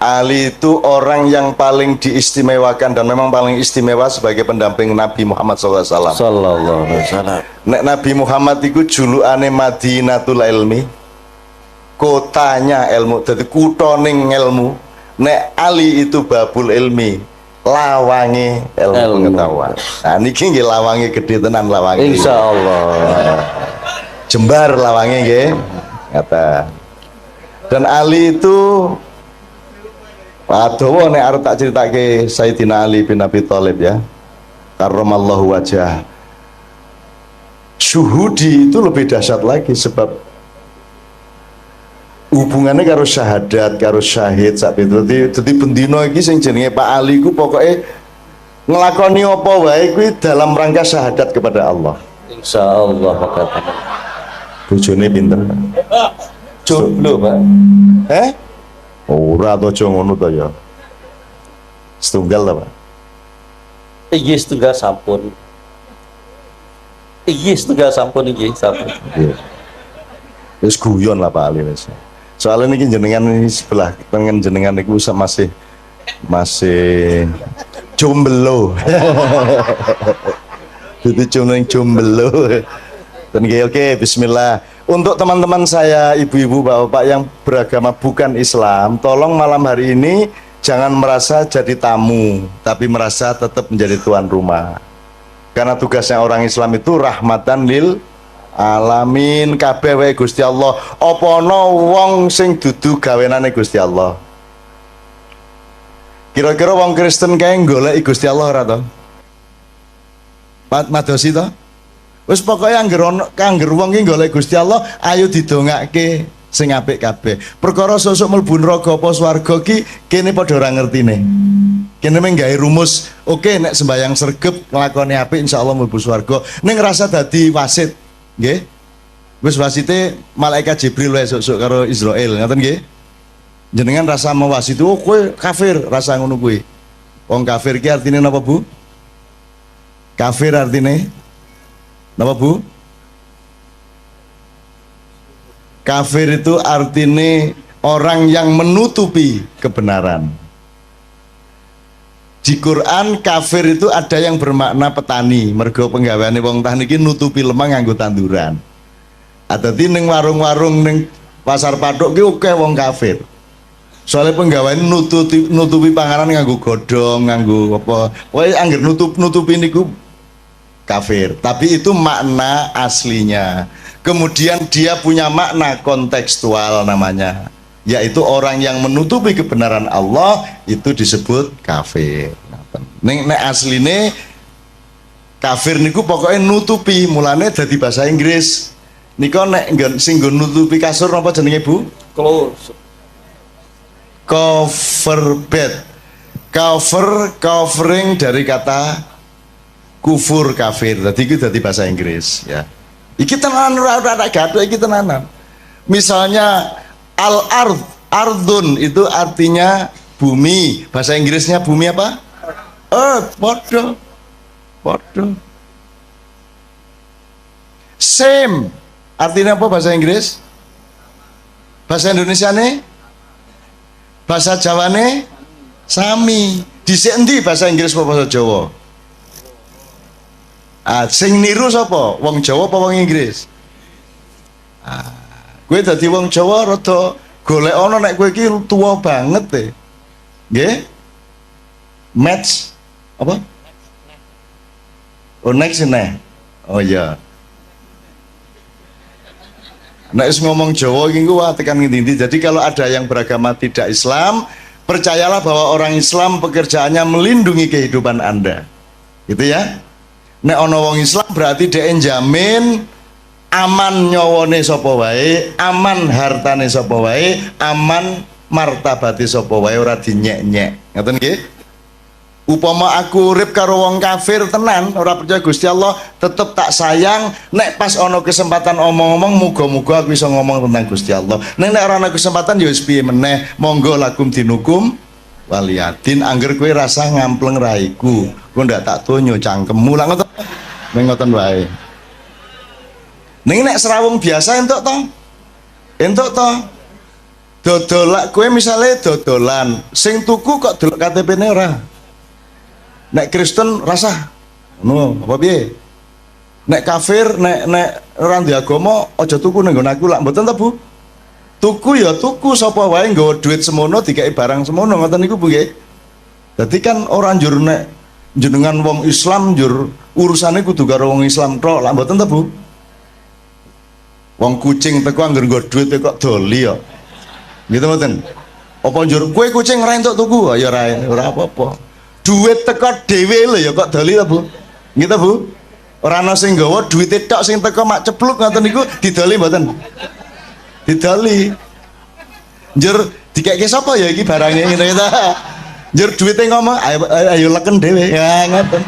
Ali itu orang yang paling diistimewakan dan memang paling istimewa sebagai pendamping Nabi Muhammad SAW. Sallallahu alaihi wasallam. Nek Nabi Muhammad itu julukane Madinatul Ilmi, kotanya ilmu, jadi kutoning ilmu. Nek Ali itu Babul Ilmi, lawangi ilmu pengetahuan. Nah niki nggih lawangi gede tenan lawangi. Insyaallah. Jembar lawangi nggih. Kata. Dan Ali itu Adowo nek arep tak critake Sayyidina Ali bin Abi Thalib ya. Karramallahu wajah. Syuhudi itu lebih dahsyat lagi sebab hubungannya karo syahadat, karo syahid sak itu. Dadi bendino iki sing jenenge Pak Ali ku pokoke nglakoni apa wae kuwi dalam rangka syahadat kepada Allah. Insyaallah kata. Bojone pinter. Jomblo, Pak. Ora to aja ngono to ya. Setunggal ta, Pak? Iki setunggal sampun. Iki setunggal sampun iki sampun. Wis guyon lah Pak Ali wis. Soalnya niki jenengan ini sebelah tengen jenengan niku masih jomblo. Itu jomblo. Dan oke, bismillah. Untuk teman-teman saya, ibu-ibu, bapak-bapak yang beragama bukan Islam, tolong malam hari ini jangan merasa jadi tamu, tapi merasa tetap menjadi tuan rumah. Karena tugasnya orang Islam itu rahmatan lil alamin, kabeh wae Gusti Allah. Apa ana wong sing dudu gawenane Gusti Allah? Kira-kira wong Kristen kae goleki Gusti Allah ora to? Madosi to? Wis pokoke angger wong ki golek Gusti Allah, ayo didongake sing apik kabeh. Perkara sosok mlebu neraka apa swarga ki kene padha ora ngertine. Kene mung gawe rumus, oke nek sembayang sregep nglakoni apik insyaallah mlebu swarga. Ning ngrasa dadi wasit, nggih. Wis wasite malaikat Jibril wae sok-sok karo Israil, ngoten nggih. Jenengan rasa mewasit, oh kowe kafir, rasa ngono kuwi. Wong kafir ki artine napa, Bu? Kafir artine napa, Bu? Kafir itu artinya orang yang menutupi kebenaran. Di Quran kafir itu ada yang bermakna petani, mergo penggaweane wong tani iki nutupi lemah nganggo tanduran. Dadi ning warung-warung ning pasar patok ki akeh wong kafir. Soalnya penggaweane nutupi panganan nganggo godhong, nganggo apa. Pokoke angger nutupi niku kafir, tapi itu makna aslinya. Kemudian dia punya makna kontekstual namanya, yaitu orang yang menutupi kebenaran Allah itu disebut kafir. Nek asline kafir niku pokoknya nutupi, mulane dadi bahasa Inggris. Nika nek sing nggon nutupi kasur napa jenenge, Bu? Cover bed. Covering dari kata kufur, kafir. Tadi itu dari bahasa Inggris ya. Iki tenanan ora gaduh iki tenanan. Misalnya ardun itu artinya bumi. Bahasa Inggrisnya bumi apa? Earth, podo. Same. Artinya apa bahasa Inggris? Bahasa Indonesia nih? Bahasa Jawa nih? Sami. Dhisik endi bahasa Inggris apa bahasa Jawa? Sing niru sapa? Wong Jawa apa wong Inggris? Kowe dadi wong Jawa rada golek ana nek kowe iki tuwa banget e. Nggih? Match apa? Oh next neh. Oh iya. Nek ngomong Jawa iki ku tekan ngendi-endi. Jadi kalau ada yang beragama tidak Islam, percayalah bahwa orang Islam pekerjaannya melindungi kehidupan Anda. Gitu ya. Nek ana wong Islam berarti dhek njamin aman nyawane sapa wae, aman hartane sapa wae, aman martabate sapa wae, ora dinyek-nyek. Ngoten nggih? Upama aku urip karo wong kafir tenan, ora percaya Gusti Allah, tetep tak sayang. Nek pas ana kesempatan omong-omong, muga-muga aku iso ngomong tentang Gusti Allah. Nek ora ana kesempatan ya wis piye meneh, monggo lakum dinukum waliyatin. Angger kowe rasa ngampleng raiku, kowe ndak tak tonyo cangkemmu lah ngoten. Ning ngoten wae. Ning nek serawung biasa entuk to? Entuk to? Dodol kowe misale dodolan, sing tuku kok delok KTP-ne ora. Nek Kristen rasa ngono apa piye? Nek kafir, nek ora ndek agama aja tuku ning nggon aku lak mboten ta, Bu? Tuku ya tuku, sapa wae nggawa duit semono dikai barang semono, ngoten niku Bu nggih. Dadi kan ora njur nek jenengan wong Islam njur urusane kudu karo wong Islam tok, lak mboten ta, Bu? Wong kucing teko angger nggo duit kok doli ya. Gitu mboten. Apa njur kowe kucing ora entuk tuku? Ya ora apa-apa. Duit teko dhewe lho ya kok doli ta, Bu? Gitu, Bu? Ora ana sing nggawa duwite tok, sing teko mak cepluk ngoten niku didoli mboten? Didoli. Njur dikeke sapa ya iki barangnya ngene ta? Njur duwite ngomong ayo leken dhewe. Ya ngoten.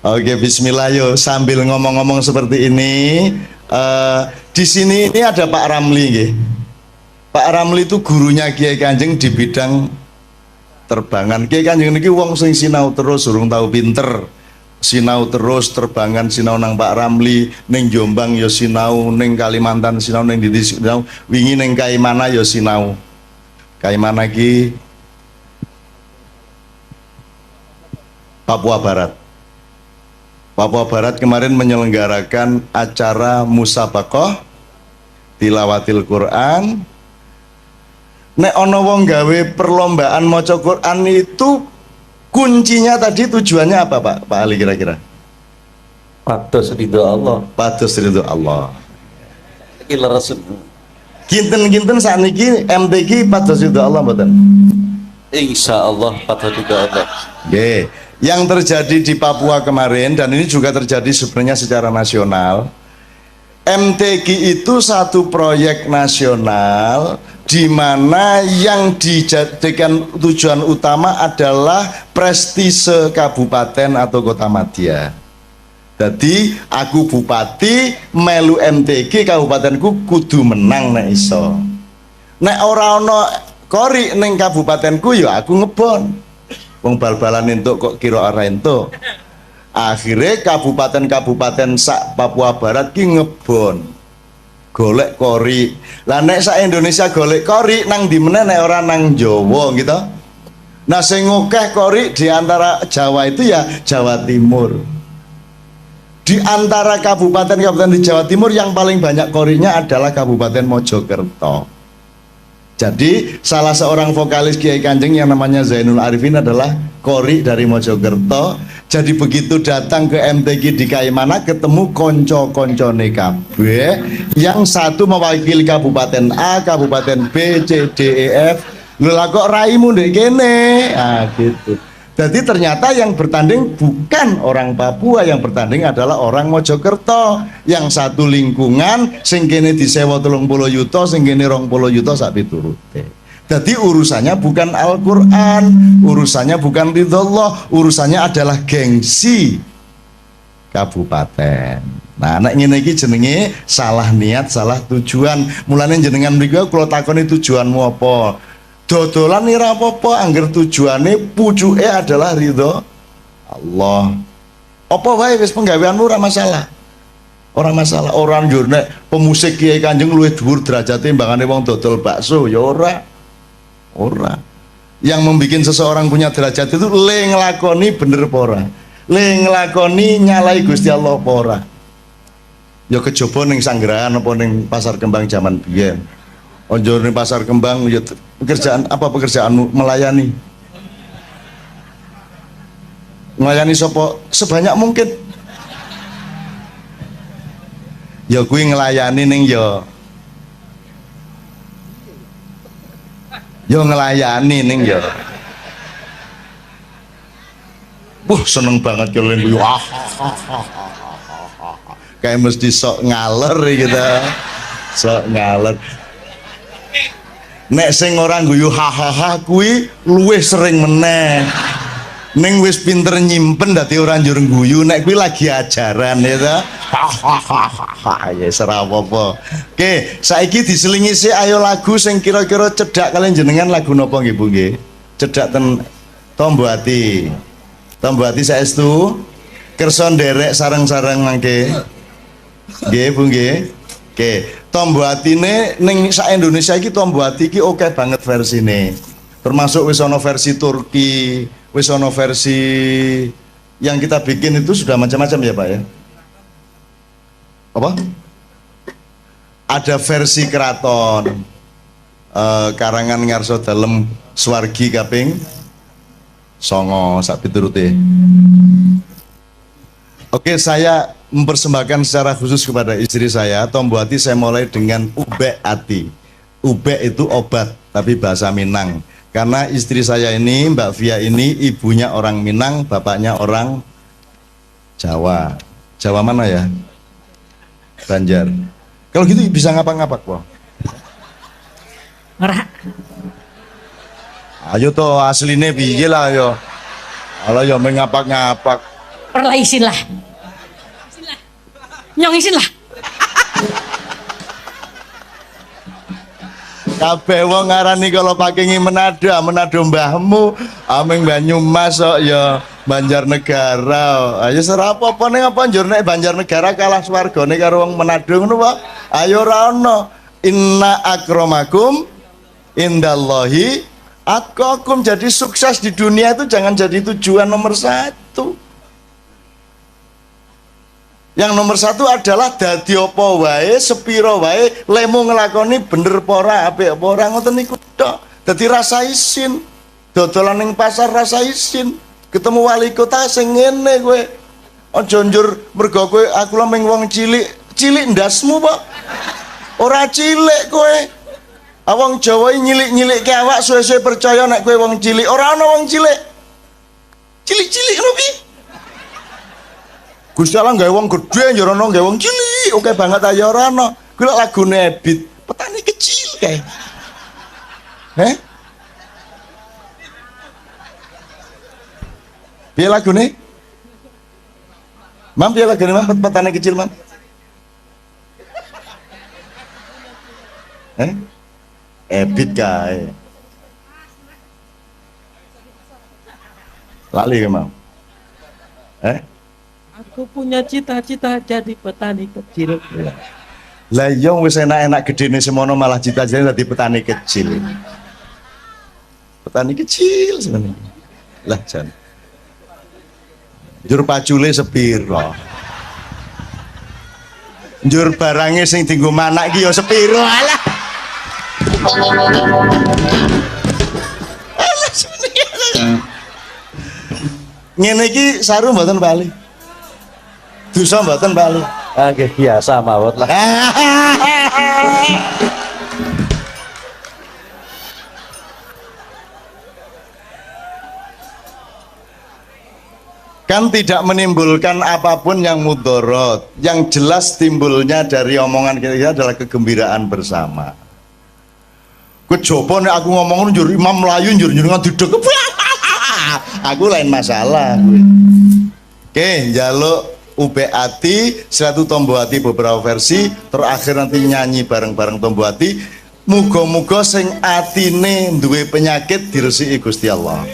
Oke, bismillah yo, sambil ngomong-ngomong seperti ini, di sini ini ada Pak Ramli nggih. Pak Ramli itu gurunya Kiai Kanjeng di bidang terbangan. Kiai Kanjeng niki wong sing sinau terus, urung tahu pinter. Sinau terus terbangan, sinau nang Pak Ramli, ning Jombang ya sinau, ning Kalimantan sinau, ning ndi sinau, wingi ning Kaimana ya sinau. Kaimana iki Papua Barat. Papua Barat kemarin menyelenggarakan acara musabaqah tilawatil Quran. Nek ono wong gawe perlombaan maca Quran itu kuncinya tadi tujuannya apa Pak Ali kira-kira? Pados ridho Allah. Pados ridho Allah. Iki leres. Kinten-kinten sakniki MTQ pados ridho Allah mboten? Insya Allah pados ridho Allah. Nggih. Yang terjadi di Papua kemarin dan ini juga terjadi sebenarnya secara nasional. MTQ itu satu proyek nasional di mana yang dijadikan tujuan utama adalah prestise kabupaten atau kota madya. Jadi aku bupati melu MTQ kabupatenku kudu menang nek iso. Nek ora ono kori ning kabupatenku ya aku ngebon. Wong bal-balan entuk kok kira ora entuk. Akhirnya kabupaten-kabupaten sak Papua Barat ki ngebon golek kori. Lah nek sak Indonesia golek kori nang di meneh nek ora nang Jawa gitu. Nah sing ngokeh kori di antara Jawa itu ya Jawa Timur. Di antara kabupaten-kabupaten di Jawa Timur yang paling banyak korinya adalah Kabupaten Mojokerto. Jadi salah seorang vokalis Kiai Kanjeng yang namanya Zainul Arifin adalah kori dari Mojokerto. Jadi begitu datang ke MTQ di Kaimana ketemu konco-koncone kabeh, yang satu mewakili Kabupaten A, Kabupaten B, C, D, E, F. Lho lah kok raimu ndek kene? Ah gitu. Jadi ternyata yang bertanding bukan orang Papua, yang bertanding adalah orang Mojokerto. Yang satu lingkungan, sing kene disewa 30 yuta, sing kene 20 yuta sak piturute. Jadi urusannya bukan Al-Quran, urusannya bukan ridhollah, urusannya adalah gengsi kabupaten. Nah, nek ngene iki jenenge salah niat, salah tujuan. Mulane jenengan mriku kula takoni tujuanmu apa? Dodolan ora apa-apa angger tujuane pucuke adalah ridho Allah. Apa wae wis penggaweanmu ora masalah. Ora masalah. Orang njur nek pemusik Kiai Kanjeng luwih dhuwur derajate timbangane wong dodol bakso ya ora. Ora. Yang membuat seseorang punya derajat itu le nglakoni bener apa ora. Le nglakoni nyalai Gusti Allah apa ora. Ya kejaba ning Sanggerahan apa ning Pasar Kembang zaman biyen. Onjo ning Pasar Kembang ya pekerjaan apa pekerjaanmu? Melayani. Melayani sapa sebanyak mungkin. Ya kuwi nglayani ning ya ngelayani ning ya. Seneng banget kalau yang guyu. Kayak mesti sok ngaler gitu. Sok ngaler. Nek sing orang guyu hahaha kuwi luwih sering meneh. Ning wis pinter nyimpen dadi ora njur guyu nek kuwi lagi ajaran ya ta. Ya ora apa-apa. Oke, saiki diselingi sih ayo lagu sing kira-kira cedhak kalian jenengan lagu napa nggih Bu nggih? Cedhak ten Tombo Ati. Tombo Ati saestu kersa nderek sareng-sareng mangke. Nggih Bu nggih. Oke, Tombo Atine ning sak Indonesia iki Tombo Ati iki oke banget versine. Termasuk wis ana versi Turki, wis ana versi yang kita bikin itu sudah macam-macam ya Pak ya. Apa? Ada versi keraton karangan Ngarso Dalem Swargi kaping 9 sak piturute. Oke, saya mempersembahkan secara khusus kepada istri saya Tombo Ati. Saya mulai dengan Ubek Ati. Ubek itu obat tapi bahasa Minang. Karena istri saya ini Mbak Via ini ibunya orang Minang, bapaknya orang Jawa. Jawa mana ya? Banjar. Kalau gitu bisa ngapak-ngapak kok. Ora. Ayo toh asline piye lah yo. Kalau yo mengapak-ngapak. Ora isin lah. Nyong isin lah. Kabeh wong ngarani kalau pakengi Manado mbahmu, ameng Banyumas kok ya Banjarnegara. Ayo apa ning apa njur nek Banjarnegara kalah swargane karo wong Manado ngono Pak. Ayo ora ono. Inna akramakum indallahi atqakum. Jadi sukses di dunia itu jangan jadi tujuan nomor 1. satu. Yang nomor satu adalah dadi apa wae, sepiro wae, lemu ngelakoni bener pora, apik apa ora, ngoten niku tok. Dadi rasa isin. Dodolan ning pasar rasa isin. Ketemu wali kota sing ngene kowe. Aja njur mergo kowe aku lho ming wong cilik. Cilik ndasmu, Pak. Ora cilik kowe. Wong Jawa nyilik-nyilikke awak suwe-suwe percaya nek kowe wong cilik. Ora ana wong cilik. Cilik-cilik ngono ki. Gusti Allah gawe wong gedhe ya ana gawe wong cilik. Oke banget aja ora ana. Kuwi lak lagune Ebit, petani kecil kae. Piye lagune? Mam piye lagune Mam petani kecil Mam? Ebit kae. Lali ke Mam? Aku punya cita-cita jadi petani kecil. Lah iya wis enak-enak gedene semono malah cita-citane dadi petani kecil. Petani kecil sebenarnya. Lah jan. Njur pacule sepiro? Njur barange sing dienggo manak iki ya sepiro? Alah. Ngene iki saru mboten bali. Dosa mboten bali. Nggih biasa mawon lah. Kan tidak menimbulkan apapun yang mudorot. Yang jelas timbulnya dari omongan kita adalah kegembiraan bersama. Kecoba nek aku ngomong njur imam melayu njur ngaduduk. Aku lain masalah. Oke, njaluk UBAti, Siratu Tombo Ati beberapa versi, terakhir nanti nyanyi bareng-bareng Tombo Ati. Muga-muga sing atine duwe penyakit diresiki Gusti Allah.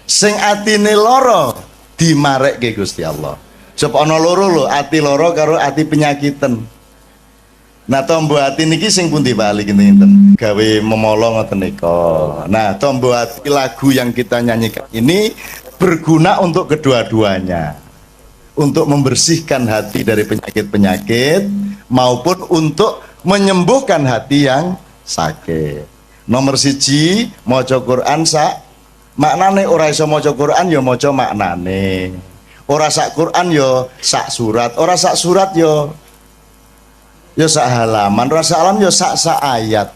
Sing atine loro dimarekke Gusti Allah. Sebab ana loro lho, ati loro karo ati penyakitan. Nah, Tombo Ati niki sing pundi bali kinten gawe memolo ngoten nika. Nah, Tombo Ati lagu yang kita nyanyikan ini berguna untuk kedua-duanya. Untuk membersihkan hati dari penyakit-penyakit maupun untuk menyembuhkan hati yang sakit. Nomor siji, maca Quran sak maknane, ora iso maca Quran ya maca maknane. Ora sak Quran ya sak surat, ora sak surat ya sak halaman, ora sak halaman ya sak ayat.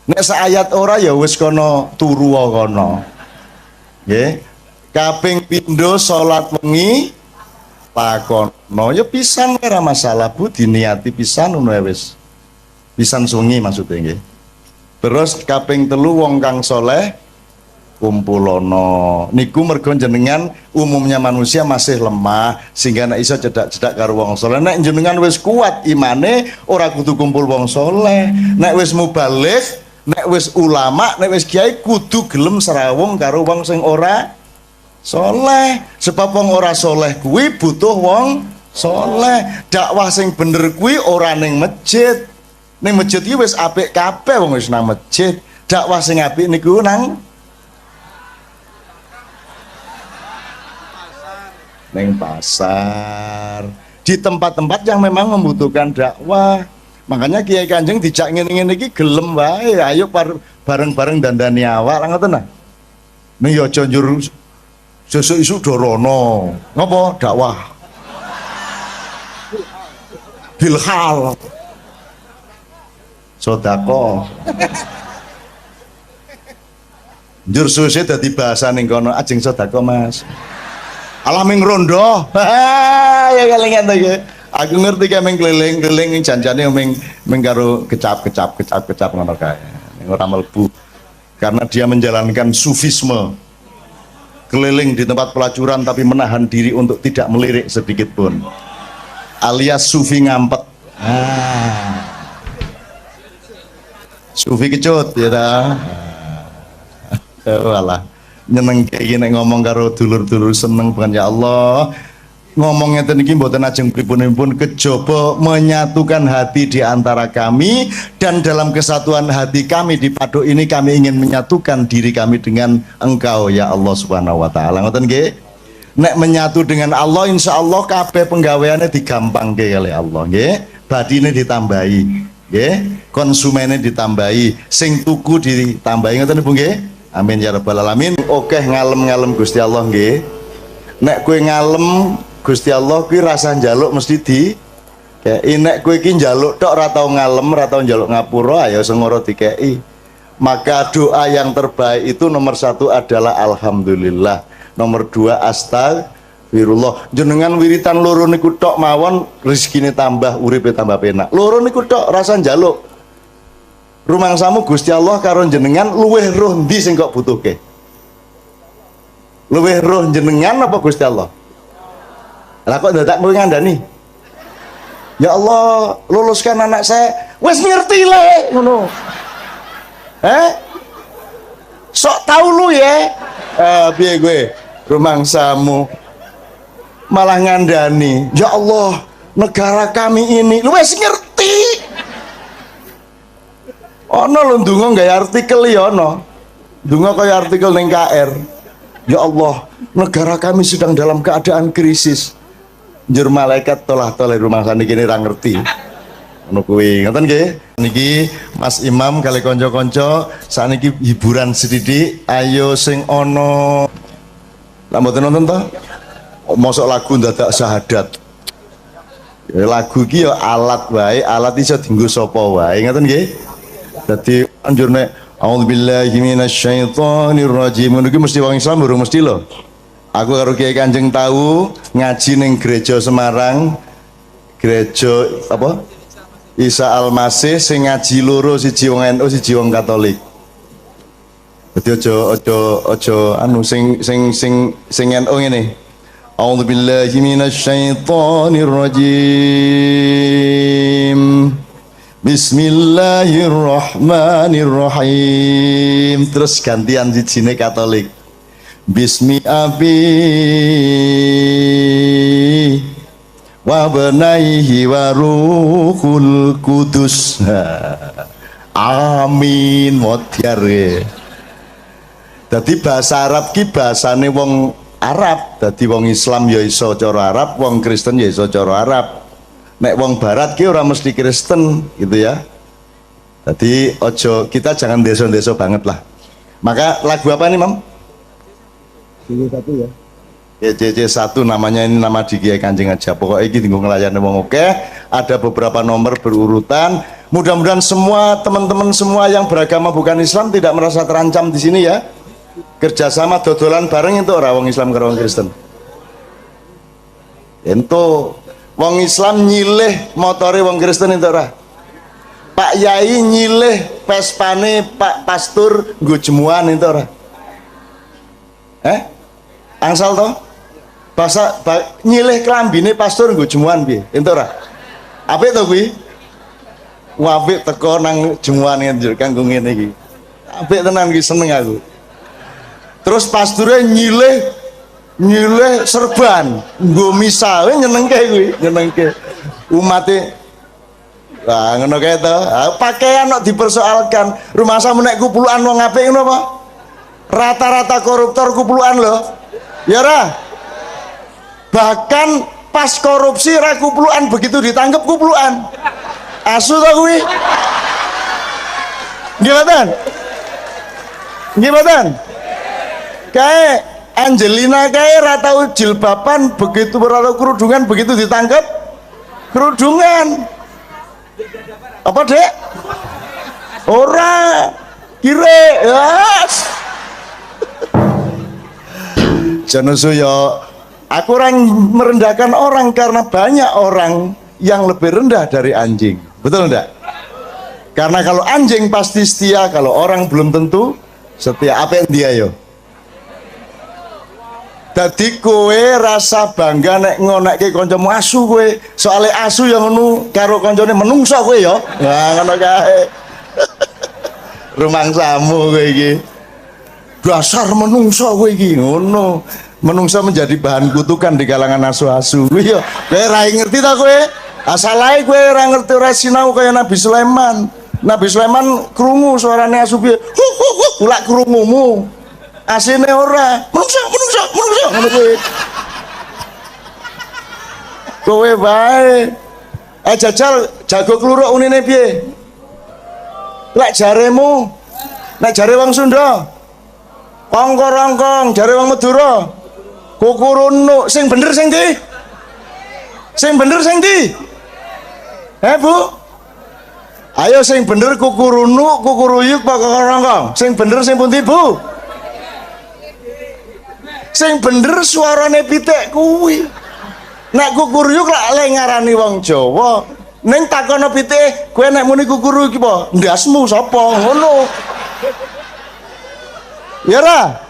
Nek sak ayat ora ya wis kono turu kono. Nggih. Kaping pindho salat wengi lakono ya pisan ora masalah Bu, diniati pisan ngono wis. Pisan sungi maksudnya nggih. Terus kaping telu wong kang soleh kumpulono niku mergo jenengan umumnya manusia masih lemah sehingga nek iso cedak-cedak karo wong soleh. Nek jenengan wis kuat imane ora kudu kumpul wong soleh. Nek wis mubaligh, nek wis ulama, nek wis kiai kudu gelem serawung karo wong sing ora soleh. Sebab wong ora soleh kuwi butuh wong soleh. Dakwah sing bener kuwi ora ning masjid. Ning masjid iki wis apik kabeh wong wis nang masjid. Dakwah sing apik niku nang pasar, di tempat-tempat yang memang membutuhkan dakwah. Makanya Kiai Kanjeng dijak ngene-ngene iki gelem wae, ayo bareng-bareng dandani awak ngoten nah. Ning ya aja njur sesuk isuk dorono. Ngopo? Dakwah. Bilhal. Sodako. Njur sesuk dadi bahasa ning kono, ajeng sodako Mas. Alaming rondo, ya kelingan tuh ya. Aku ngerti kayak meng keliling janjane meng karo kecap ngono kae. Ora mlebu. Karena dia menjalankan sufisme. Keliling di tempat pelacuran tapi menahan diri untuk tidak melirik sedikit pun. Alias sufi ngampet. Sufi kecut ya ta. Walah. Nyeneng kayak gini ngomong karo dulur-dulur seneng bukan ya Allah. Ngomongnya tadi mboten ajeng pripun-pripun kejaba menyatukan hati di antara kami, dan dalam kesatuan hati kami di Paduk ini kami ingin menyatukan diri kami dengan Engkau ya Allah Subhanahu wa taala. Ngoten nggih. nek menyatu dengan Allah insya Allah kabeh penggaweannya digampangke kali Allah nggih, badine ditambahi nggih, konsumennya ditambahi, sing tuku ditambahi, ngoten Ibu nggih. Amin ya rabbal alamin. Oke ngalem-ngalem Gusti Allah nggih. Nek kowe ngalem Gusti Allah kuwi rasa njaluk mesti di kei. Nek kowe iki njaluk tok ora tau ngalem, ora tau njaluk ngapura, ya sengoro dikei. Maka doa yang terbaik itu nomor 1 adalah alhamdulillah, nomor 2 astagfirullah. Jenengan wiritan loro niku tok mawon rezekine tambah, uripe tambah penak. Loro niku tok rasa njaluk. Rumangsamu Gusti Allah karo jenengan luweh roh ndi sing kok butuhke? Luweh roh jenengan apa Gusti Allah? Lah kok dadak kowe ngandani? Ya Allah, luluskan anak saya. Wes ngerti le ngono. Sok tahu lu ya. Piye gue? Rumangsamu malah ngandani. Ya Allah, negara kami ini lu wes ngerti. Ono lho ndonga gawe artikel ya ono. Ndonga kaya artikel ning KR. Ya Allah, negara kami sedang dalam keadaan krisis. Njur malaikat tolah-toleh rumah saniki ra ngerti. Ngono kuwi, ngoten nggih. Niki Mas Imam kali kanca-kanca saniki hiburan sithik. Ayo sing ono. Lah mboten nonton to? Mosok lagu ndadak syahadat. Ya, lagu iki ya alat wae, alat iso dienggo sapa wae, ngoten nggih. Dadi anjur nek auzubillahi minasyaitonir rajim ngono iki mesti wong Islam burung mesti lho. Aku karo Kiai Kanjeng tahu ngaji ning gereja Semarang, gereja apa? Isa Al-Masih sing ngaji loro, siji wong NU siji wong Katolik. Dadi aja anu sing NU ngene. A'udzubillahi minasyaitonir rajim. Bismillahirrahmanirrahim. Terus gantian sijine Katolik. Bismi abi wa benaihi wa ruhul kudus. Amin modyar. Dadi bahasa Arab ki bahasane wong Arab, dadi wong Islam ya iso cara Arab, wong Kristen ya iso cara Arab. Nek wong barat ki ora mesti Kristen gitu ya. Jadi ojo, kita jangan deso-deso banget lah. Maka lagu apa nih Mam? CC1 ya. Ya CC1 namanya, ini nama di Kiai Kanjeng aja. Pokoknya ini tinggal ngelayani wong oke. Ada beberapa nomor berurutan. Mudah-mudahan semua teman-teman semua yang beragama bukan Islam tidak merasa terancam di sini ya. Kerjasama dodolan bareng itu orang wong Islam karo wong Kristen. Ento wong Islam nyilih motore wong Kristen itu ora. Pak Yai nyilih Vespane Pak Pastur nggo jemuan itu ora. Angsal to? Nyilih klambine pastur nggo jemuan piye? Ento ora. Apik to kuwi? Apik teko nang jemuan njur kanggo ngene iki. Apik tenan iki, seneng aku. Terus pasture nyilih serban nggo misa, nyenengke kuwi, nyenengke umate. Lah ngono kae to. Pakaian kok dipersoalkan. Rumah samu nek kupulukan wong apik ngono apa? Rata-rata koruptor kupulukan lho. Ya ora? Bahkan pas korupsi ra kupulukan, begitu ditangkap kupulukan. Asu to kuwi. Nggih mboten? Nggih mboten? Kae Angelina kae ra tau jilbaban, begitu ora tau kerudungan, begitu ditangkap kerudungan. Apa dek? Ora kire yes. Janusuyo, aku orang merendahkan orang karena banyak orang yang lebih rendah dari anjing, betul enggak? Karena kalau anjing pasti setia, kalau orang belum tentu setia. Apa yang dia yo? Dadi kowe rasa bangga nek ngonekke kancamu asu kowe. Soale asu yang ngono karo kancane menungso kowe ya. Nah ngono kae. Rumangsamu kowe iki. Dasar menungso kowe iki ngono. Menungso menjadi bahan kutukan di kalangan asu-asu. Kowe ya kowe ra ngerti ta kowe? Asal ae kowe ora ngerti, ora sinau kaya Nabi Sulaiman. Nabi Sulaiman krungu suarane asu piye? Ulak krungumu. Asine ora menungso ngono kuwi. Kowe bae. Jajal jago kluruk unine piye? Lek jaremu, nek jare wong Sunda, ongkong-ongkong, jare wong Madura, kukurunu, sing bener sing ndi? Sing bener sing ndi? Bu? Ayo sing bener kukurunu, kukuruyuk, ongkong-ongkong. Sing bener sing pundi, Bu? Sing bener suarane pitik kuwi. Nek kukuruyuk lak le ngarani wong Jawa, ning takono pitik, kowe nek muni kukuruyuk apa? Ndasmu sapa? Ngono. Ya ra?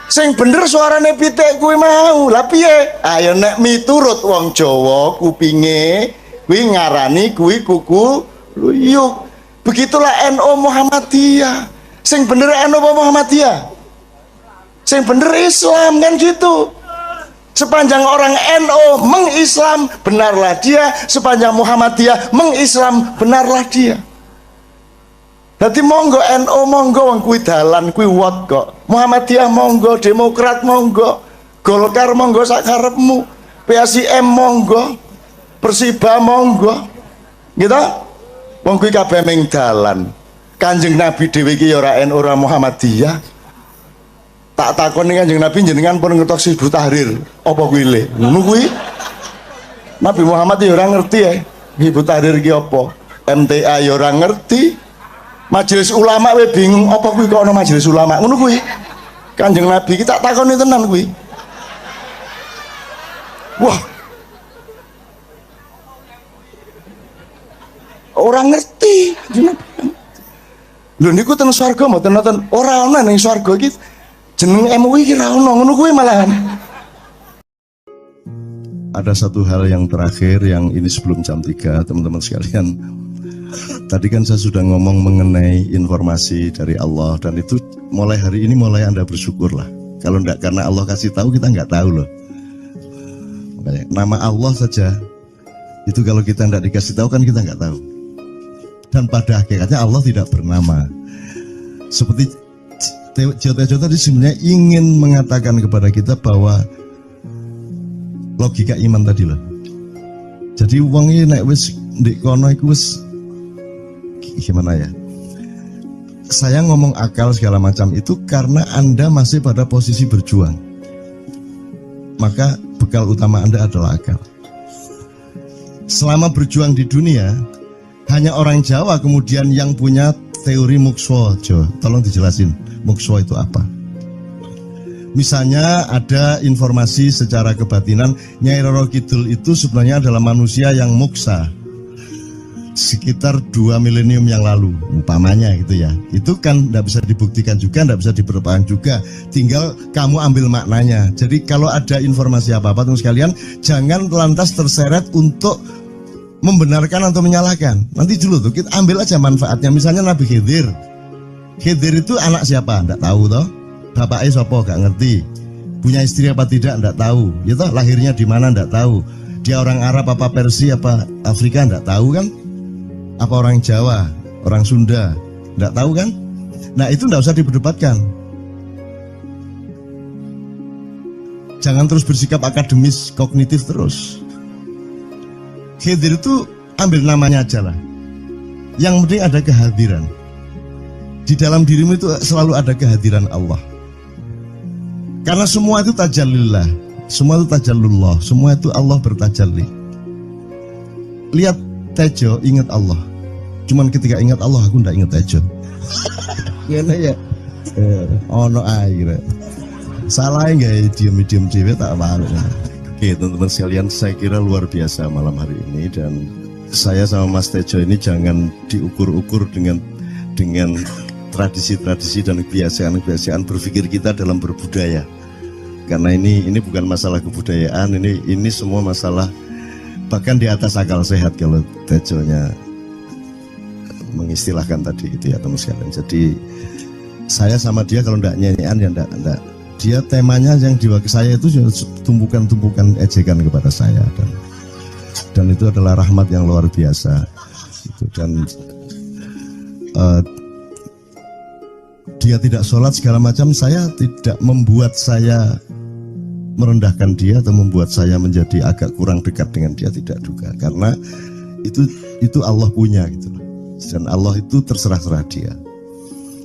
Sing bener suarane pitik kuwi mau. Lah piye? Ayo nek miturut wong Jawa kupinge kuwi ngarani kuwi kukuruyuk. Begitulah NU Muhammadiyah. Sing bener NU Muhammadiyah? Sing bener Islam kan gitu. Sepanjang orang NU mengislam, benarlah dia. Sepanjang Muhammadiyah mengislam, benarlah dia. Jadi monggo NU monggo wong kuwi dalan kuwi wot kok. Muhammadiyah monggo, Demokrat monggo, Golkar monggo sak karepmu, PSIM monggo, Persiba monggo. Gitu? Wong kuwi kabeh ming dalan. Kanjeng Nabi dhewe iki ya ora NU ora Muhammadiyah. Tak takoni Kanjeng Nabi jenengan pun ngertos Hizbut Tahrir apa kuwi le? Ngono kuwi. Nabi Muhammad ya ora ngerti ya. Hizbut Tahrir ki apa? MTA ya ora ngerti. Majelis ulama we bingung apa kuwi kok ana majelis ulama. Ngono kuwi. Kanjeng Nabi ki tak takoni tenan kuwi. Wah. Orang ngerti. Lho niku ten swarga mboten nonton ora ana ning swarga iki. Jeneng MUI kira ono ngono kuwi malahan. Ada satu hal yang terakhir yang ini sebelum jam 3 teman-teman sekalian. Tadi kan saya sudah ngomong mengenai informasi dari Allah dan itu mulai hari ini mulai Anda bersyukurlah. Kalau enggak karena Allah kasih tahu kita enggak tahu loh. Makanya, nama Allah saja itu kalau kita enggak dikasih tahu kan kita enggak tahu. Dan pada hakikatnya Allah tidak bernama. Seperti Tejo tadi sebenarnya ingin mengatakan kepada kita bahwa logika iman tadi loh. Jadi wong iki nek wis ndek kono iku wis gimana ya? Saya ngomong akal segala macam itu karena Anda masih pada posisi berjuang. Maka bekal utama Anda adalah akal. Selama berjuang di dunia, hanya orang Jawa kemudian yang punya teori mukswa. Jo, tolong dijelasin. Mukswa itu apa? Misalnya ada informasi secara kebatinan Nyai Roro Kidul itu sebenarnya adalah manusia yang muksa sekitar 2 milenium yang lalu umpamanya gitu ya. Itu kan tidak bisa dibuktikan juga, tidak bisa diperpanjang juga, tinggal kamu ambil maknanya. Jadi kalau ada informasi apa-apa teman sekalian, jangan lantas terseret untuk membenarkan atau menyalahkan. Nanti dulu tuh kita ambil aja manfaatnya. Misalnya Nabi Khidir itu anak siapa? Nggak tahu toh. Bapaknya siapa? Nggak ngerti. Punya istri apa tidak? Nggak tahu. Ya toh, lahirnya di mana? Nggak tahu. Dia orang Arab apa Persia apa Afrika? Nggak tahu kan? Apa orang Jawa? Orang Sunda? Nggak tahu kan? Nah itu nggak usah diperdebatkan. Jangan terus bersikap akademis, kognitif terus. Khidir itu ambil namanya aja lah. Yang penting ada kehadiran. Di dalam dirimu itu selalu ada kehadiran Allah. Karena semua itu tajallillah, semua itu tajallullah, semua itu Allah bertajalli. Lihat Tejo, ingat Allah. Cuman ketika ingat Allah, aku ndak ingat Tejo. Gimana ya? Ono air. Salah nggak diem cewek tak malu. Oke teman-teman sekalian, saya kira luar biasa malam hari ini dan saya sama Mas Tejo ini jangan diukur-ukur dengan tradisi-tradisi dan kebiasaan-kebiasaan berpikir kita dalam berbudaya. Karena ini bukan masalah kebudayaan, ini semua masalah bahkan di atas akal sehat kalau Tejonya mengistilahkan tadi gitu ya teman sekalian. Jadi saya sama dia kalau ndak nyanyian ya ndak. Dia temanya yang diwakili saya itu tumpukan-tumpukan ejekan kepada saya dan itu adalah rahmat yang luar biasa. Gitu. Dan dia tidak sholat segala macam, saya tidak membuat saya merendahkan dia atau membuat saya menjadi agak kurang dekat dengan dia, tidak juga, karena itu Allah punya gitu loh. Dan Allah itu terserah-serah dia.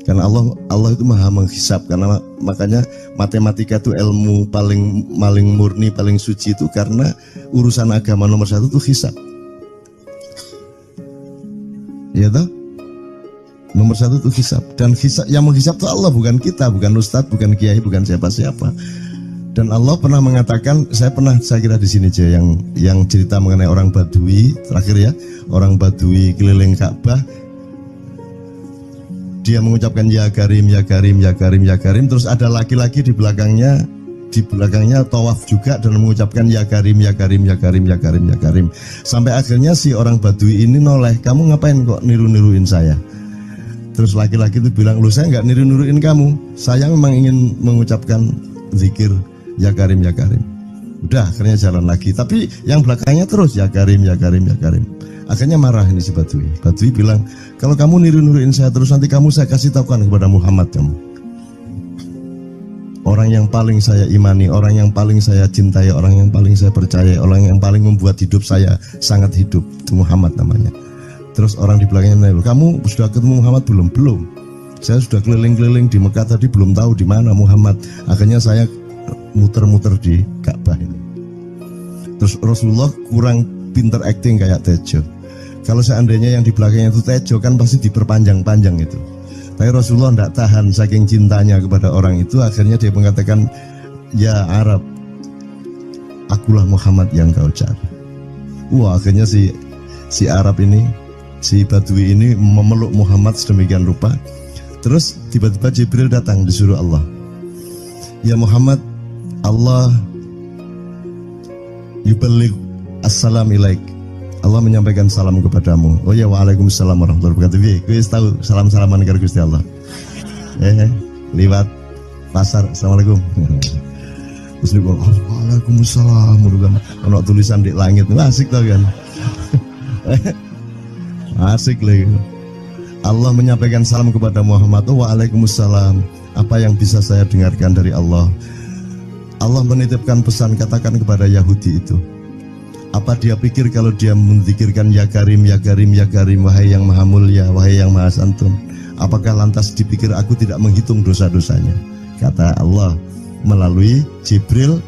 Karena Allah itu maha menghisap, karena makanya matematika itu ilmu paling murni, paling suci itu karena urusan agama nomor satu itu hisap. Ya toh? Nomor satu itu hisap, dan hisap, yang menghisap itu Allah, bukan kita, bukan ustadz, bukan kiai, bukan siapa-siapa. Dan Allah pernah mengatakan, saya kira di sini aja yang cerita mengenai orang Badui terakhir ya, orang Badui keliling Ka'bah, dia mengucapkan ya Karim, ya Karim, ya Karim, ya Karim, terus ada laki-laki di belakangnya tawaf juga dan mengucapkan ya Karim, ya Karim, ya Karim, ya Karim, ya Karim, sampai akhirnya si orang Badui ini noleh, kamu ngapain kok niru-niruin saya? Terus laki-laki itu bilang, loh saya nggak niru-niruin kamu, saya memang ingin mengucapkan zikir ya Karim, ya Karim. Udah akhirnya jalan lagi, tapi yang belakangnya terus ya Karim, ya Karim, ya Karim. Akhirnya marah ini si Badui. Badui bilang, kalau kamu niru-niruin saya terus, nanti saya kasih tahukan kepada Muhammad kamu. Orang yang paling saya imani, orang yang paling saya cintai, orang yang paling saya percaya, orang yang paling membuat hidup saya sangat hidup, itu Muhammad namanya. Terus orang di belakangnya nanya, kamu sudah ketemu Muhammad belum? Belum. Saya sudah keliling-keliling di Mekah tadi, belum tahu di mana Muhammad. Akhirnya saya muter-muter di Ka'bah ini. Terus Rasulullah kurang pinter acting kayak Tejo. Kalau seandainya yang di belakangnya itu Tejo kan pasti diperpanjang-panjang itu. Tapi Rasulullah tidak tahan saking cintanya kepada orang itu, akhirnya dia mengatakan, ya Arab, akulah Muhammad yang kau cari. Wah, akhirnya si Arab ini, si Badui ini memeluk Muhammad sedemikian rupa. Terus tiba-tiba Jibril datang disuruh Allah, ya Muhammad, Allah yuballigh assalam ilaik, Allah menyampaikan salam kepadamu. Oh ya, waalaikumsalam warahmatullahi wabarakatuh. Gue tahu salam-salaman karo Gusti Allah. Lewat pasar, assalamualaikum. Terus dia bilang, waalaikumsalam. Ono tulisan di langit, asik tau kan? Asik lagi. Allah menyampaikan salam kepada Muhammad. Oh, waalaikumsalam. Apa yang bisa saya dengarkan dari Allah? Allah menitipkan pesan, katakan kepada Yahudi itu. Apa dia pikir kalau dia menzikirkan ya Karim, ya Karim, ya Karim, wahai yang maha mulia, wahai yang maha santun, apakah lantas dipikir aku tidak menghitung dosa-dosanya? Kata Allah melalui Jibril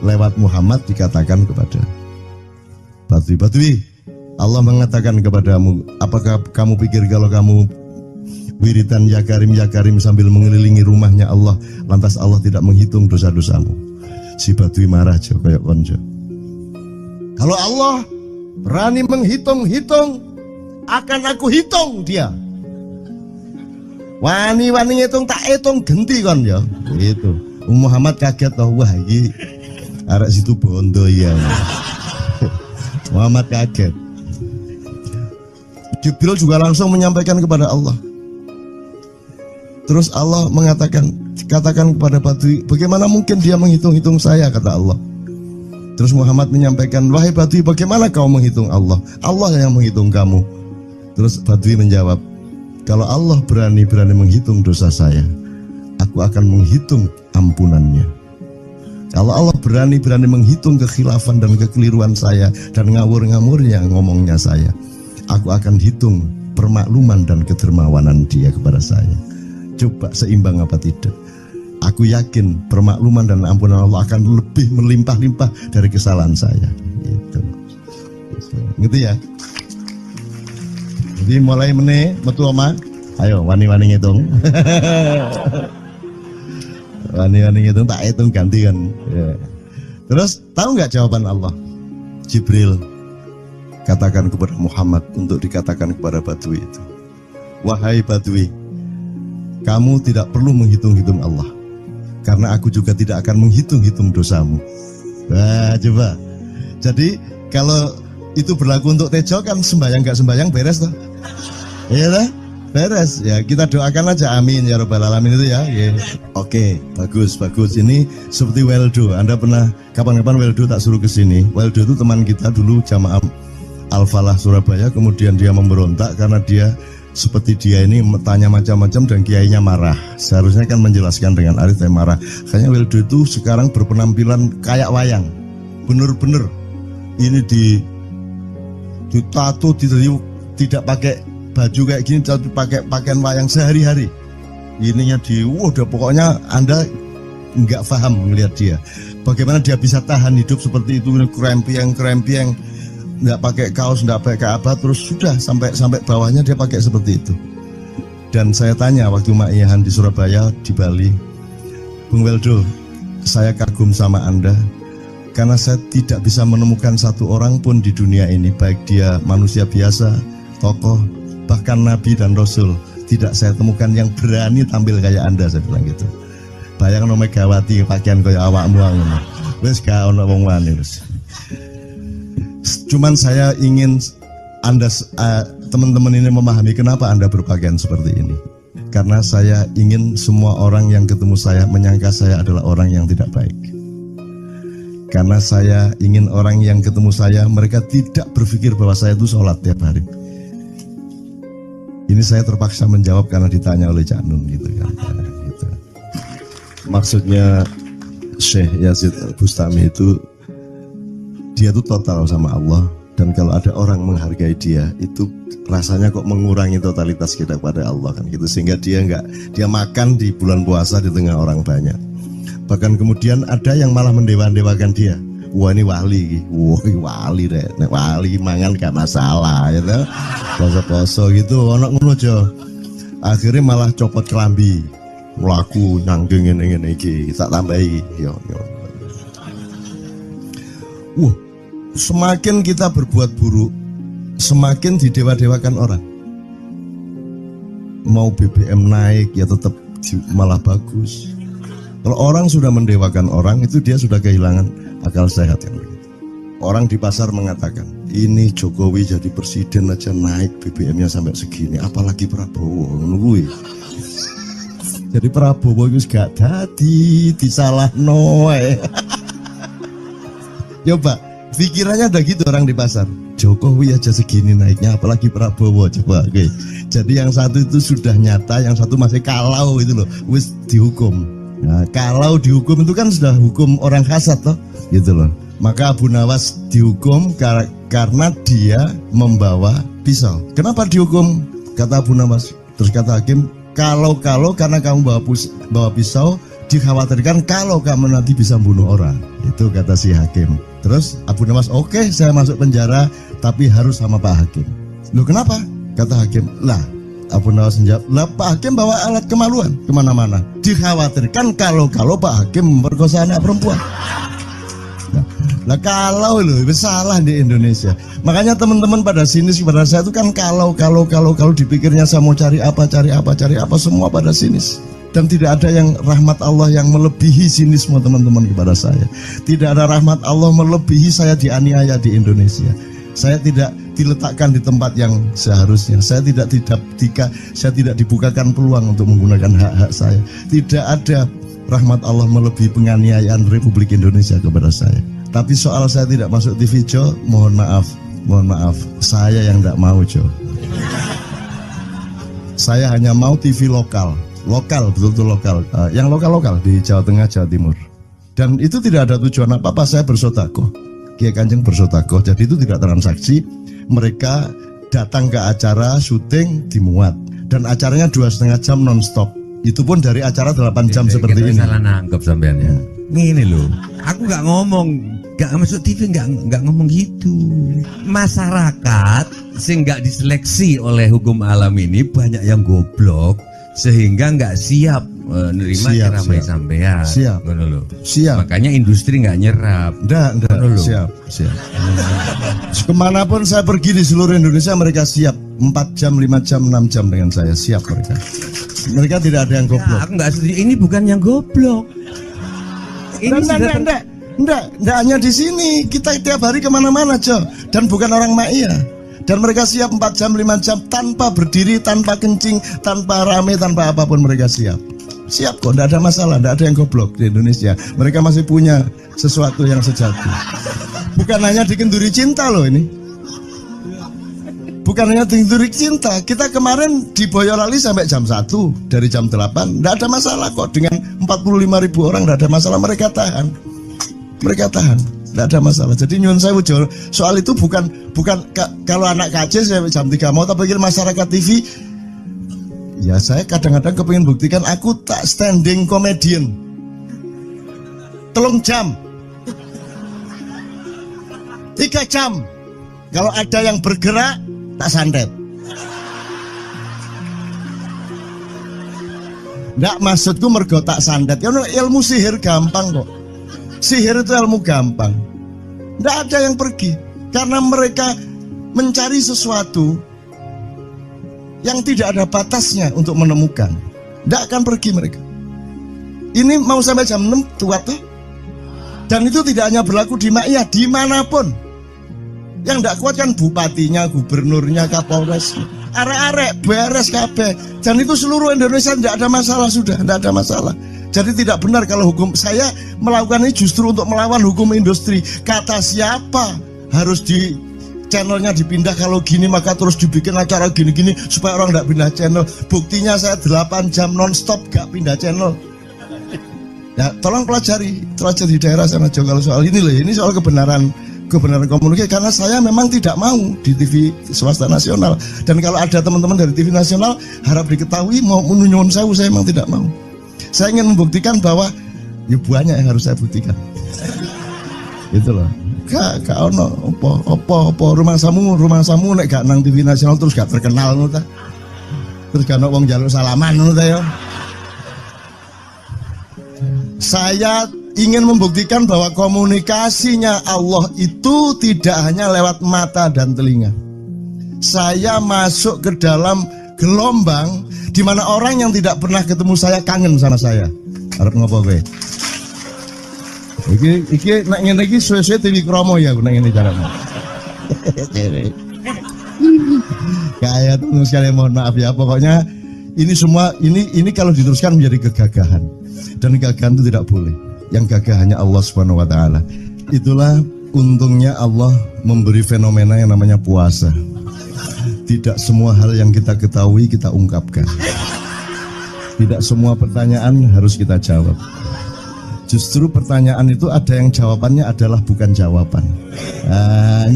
lewat Muhammad dikatakan kepada Badui, Allah mengatakan kepadamu, apakah kamu pikir kalau kamu wiridan ya Karim sambil mengelilingi rumahnya Allah, lantas Allah tidak menghitung dosa-dosamu? Si Badui marah aja kayak konco. Kalau Allah berani menghitung-hitung, akan aku hitung dia. Wani-wani ngitung tak hitung genti kon ya. Gitu. Muhammad kaget toh, wah iki arek situ bondo ya. Muhammad kaget. Jibril juga langsung menyampaikan kepada Allah. Terus Allah mengatakan, katakan kepada Badui, bagaimana mungkin dia menghitung-hitung saya, kata Allah. Terus Muhammad menyampaikan, wahai Badui, bagaimana kau menghitung Allah? Allah yang menghitung kamu. Terus Badui menjawab, kalau Allah berani menghitung dosa saya, aku akan menghitung ampunannya. Kalau Allah berani menghitung kekhilafan dan kekeliruan saya dan ngawur-ngawurnya ngomongnya saya, aku akan hitung permakluman dan kedermawanan dia kepada saya. Coba seimbang apa tidak? Aku yakin permakluman dan ampunan Allah akan lebih melimpah-limpah dari kesalahan saya. Gitu ya. Jadi mulai metu oma, ayo wani-wani ngitung. Wani-wani ngitung tak hitung ganti kan. Ya. Terus tahu nggak jawaban Allah? Jibril katakan kepada Muhammad untuk dikatakan kepada Badui itu, wahai Badui, kamu tidak perlu menghitung-hitung Allah, karena aku juga tidak akan menghitung-hitung dosamu. Wah, coba. Jadi kalau itu berlaku untuk Tejo kan sembahyang gak sembahyang beres toh? Iya lah, beres. Ya kita doakan aja amin ya robbal alamin itu ya. Yeah. Oke, bagus. Ini seperti Weldo. Anda pernah kapan-kapan Weldo tak suruh ke sini. Weldo itu teman kita dulu jamaah Al-Falah Surabaya, kemudian dia memberontak karena dia seperti dia ini tanya macam-macam dan kiainya marah. Seharusnya kan menjelaskan dengan arif tapi marah. Kayaknya Weldo itu sekarang berpenampilan kayak wayang. Bener-bener ini ditato, tidak pakai baju kayak gini, tapi pakai pakaian wayang sehari-hari. Ininya udah pokoknya Anda nggak paham melihat dia. Bagaimana dia bisa tahan hidup seperti itu, krempieng, nggak pakai kaos, nggak pakai apa, terus sudah sampai bawahnya dia pakai seperti itu. Dan saya tanya waktu Ma'iyahan di Surabaya, di Bali, Bung Weldo, saya kagum sama Anda karena saya tidak bisa menemukan satu orang pun di dunia ini, baik dia manusia biasa, tokoh, bahkan Nabi dan Rasul, tidak saya temukan yang berani tampil kayak Anda. Saya bilang gitu. Bayang no Megawati pakaian kayak awakmu ngono. Wis gak ono wong wani wis. Cuman saya ingin Anda teman-teman ini memahami kenapa Anda berpakaian seperti ini. Karena saya ingin semua orang yang ketemu saya menyangka saya adalah orang yang tidak baik. Karena saya ingin orang yang ketemu saya mereka tidak berpikir bahwa saya itu sholat tiap hari. Ini saya terpaksa menjawab karena ditanya oleh Cak Nun gitu kan. Gitu. Maksudnya Syekh Yazid Bustami itu dia tuh total sama Allah, dan kalau ada orang menghargai dia itu rasanya kok mengurangi totalitas kita kepada Allah kan gitu, sehingga dia makan di bulan puasa di tengah orang banyak. Bahkan kemudian ada yang malah mendewa-dewakan dia. Wah ini wali, wali deh, wali mangan gak masalah, ya kan? Poso-poso gitu, ono ngono aja. Akhirnya malah copot kelambi, melaku nyanggeng ngene iki, tak tambahi, yo. Semakin kita berbuat buruk, semakin didewa-dewakan orang. Mau BBM naik ya tetap malah bagus. Kalau orang sudah mendewakan orang itu dia sudah kehilangan akal sehat yang begitu. Orang di pasar mengatakan, ini Jokowi jadi presiden aja naik BBM-nya sampai segini, apalagi Prabowo nungguin. Jadi Prabowo itu gak dadi disalah noe. Coba pikirannya ada gitu orang di pasar. Jokowi aja segini naiknya, apalagi Prabowo, coba. Oke. Jadi yang satu itu sudah nyata, yang satu masih kalau itu loh, wis dihukum. Nah, kalau dihukum itu kan sudah hukum orang kasat toh, gitu loh. Maka Abu Nawas dihukum karena dia membawa pisau. Kenapa dihukum? Kata Abu Nawas. Terus kata hakim, kalau karena kamu bawa pisau, dikhawatirkan kalau kamu nanti bisa bunuh orang. Itu kata si hakim. Terus Abu Nawas, oke, saya masuk penjara, tapi harus sama Pak Hakim. Loh kenapa? Kata hakim, lah Abu Nawas menjawab, lah Pak Hakim bawa alat kemaluan kemana-mana. Dikhawatirkan kalau Pak Hakim memperkosa anak perempuan. Nah kalau loh, salah di Indonesia. Makanya teman-teman pada sinis pada saya itu kan kalau dipikirnya saya mau cari apa semua pada sinis. Dan tidak ada yang rahmat Allah yang melebihi sinisme teman-teman kepada saya. Tidak ada rahmat Allah melebihi saya dianiaya di Indonesia. Saya tidak diletakkan di tempat yang seharusnya. Saya tidak dibukakan peluang untuk menggunakan hak-hak saya. Tidak ada rahmat Allah melebihi penganiayaan Republik Indonesia kepada saya. Tapi soal saya tidak masuk TV Jo, mohon maaf, saya yang tidak mau Jo. Saya hanya mau TV lokal, betul-betul lokal, yang lokal di Jawa Tengah, Jawa Timur. Dan itu tidak ada tujuan apa-apa, saya bersodakoh. Kiai Kanjeng bersodakoh, jadi itu tidak transaksi. Mereka datang ke acara syuting dimuat, dan acaranya 2,5 jam non-stop. Itu pun dari acara 8 jam seperti ini. Salah nangkep sampean ya. Gini loh, aku nggak ngomong, nggak masuk TV, nggak ngomong gitu. Masyarakat sing nggak diseleksi oleh hukum alam ini banyak yang goblok sehingga nggak siap nerima ceramah sampean. Siap. Makanya industri nggak nyerap. Nggak. Siap. Kemanapun saya pergi di seluruh Indonesia mereka siap. 4 jam, 5 jam, 6 jam dengan saya siap mereka. Mereka tidak ada yang goblok. Aku nggak setuju. Ini bukan yang goblok. Ini Enggak hanya di sini, kita tiap hari kemana-mana Jo, dan bukan orang Ma'iyah. Dan mereka siap 4 jam, 5 jam tanpa berdiri, tanpa kencing, tanpa rame, tanpa apapun mereka siap. Siap kok, enggak ada masalah, enggak ada yang goblok di Indonesia. Mereka masih punya sesuatu yang sejati. Bukan hanya dikenduri cinta loh ini. Bukan bukan hanya Ting-Turing Cinta. Kita kemarin di Boyolali sampai jam 1, dari jam 8. Tidak ada masalah kok, dengan 45.000 orang tidak ada masalah, mereka tahan. Tidak ada masalah. Jadi nyuwun sewu soal itu bukan kalau anak KJ sampai jam 3 mau, tapi masyarakat TV. Ya saya kadang-kadang kepingin buktikan aku tak standing comedian 3 jam 3 jam. Kalau ada yang bergerak tak santet. Nggak, maksudku mergo tak santet. Ya ilmu sihir gampang kok. Sihir itu ilmu gampang. Nggak ada yang pergi karena mereka mencari sesuatu yang tidak ada batasnya untuk menemukan. Tidak akan pergi mereka. Ini mau sampai jam 6 tuat tuh. Dan itu tidak hanya berlaku di Maia, dimanapun. Yang tidak kuat kan bupatinya, gubernurnya, kapolres. Arek-arek beres kabeh. Dan itu seluruh Indonesia tidak ada masalah sudah, tidak ada masalah. Jadi tidak benar kalau hukum, saya melakukan ini justru untuk melawan hukum industri. Kata siapa harus di channelnya dipindah, kalau gini maka terus dibikin acara gini-gini supaya orang tidak pindah channel. Buktinya saya 8 jam non-stop gak pindah channel. Ya tolong pelajari di daerah sana juga kalau soal ini loh. Ini soal kebenaran komunikasi, karena saya memang tidak mau di TV swasta nasional. Dan kalau ada teman-teman dari TV nasional harap diketahui mau menyunyun saya memang tidak mau. Saya ingin membuktikan bahwa ya banyak yang harus saya buktikan. Itu loh. Gak ono apa rumah samu nek gak nang TV nasional terus gak terkenal ngono ta. Terus gak ono wong njaluk salaman ngono ta ya. Saya ingin membuktikan bahwa komunikasinya Allah itu tidak hanya lewat mata dan telinga. Saya masuk ke dalam gelombang di mana orang yang tidak pernah ketemu saya kangen sama saya. Arep ngopo kowe? Iki nek ngene iki suwe-suwe TV Kromo ya nek ngene carane. Kayak teman sekalian mohon maaf ya, pokoknya ini semua ini kalau diteruskan menjadi kegagahan. Dan kegagahan itu tidak boleh. Yang gagah hanya Allah Subhanahu wa taala. Itulah untungnya Allah memberi fenomena yang namanya puasa. Tidak semua hal yang kita ketahui kita ungkapkan. Tidak semua pertanyaan harus kita jawab. Justru pertanyaan itu ada yang jawabannya adalah bukan jawaban.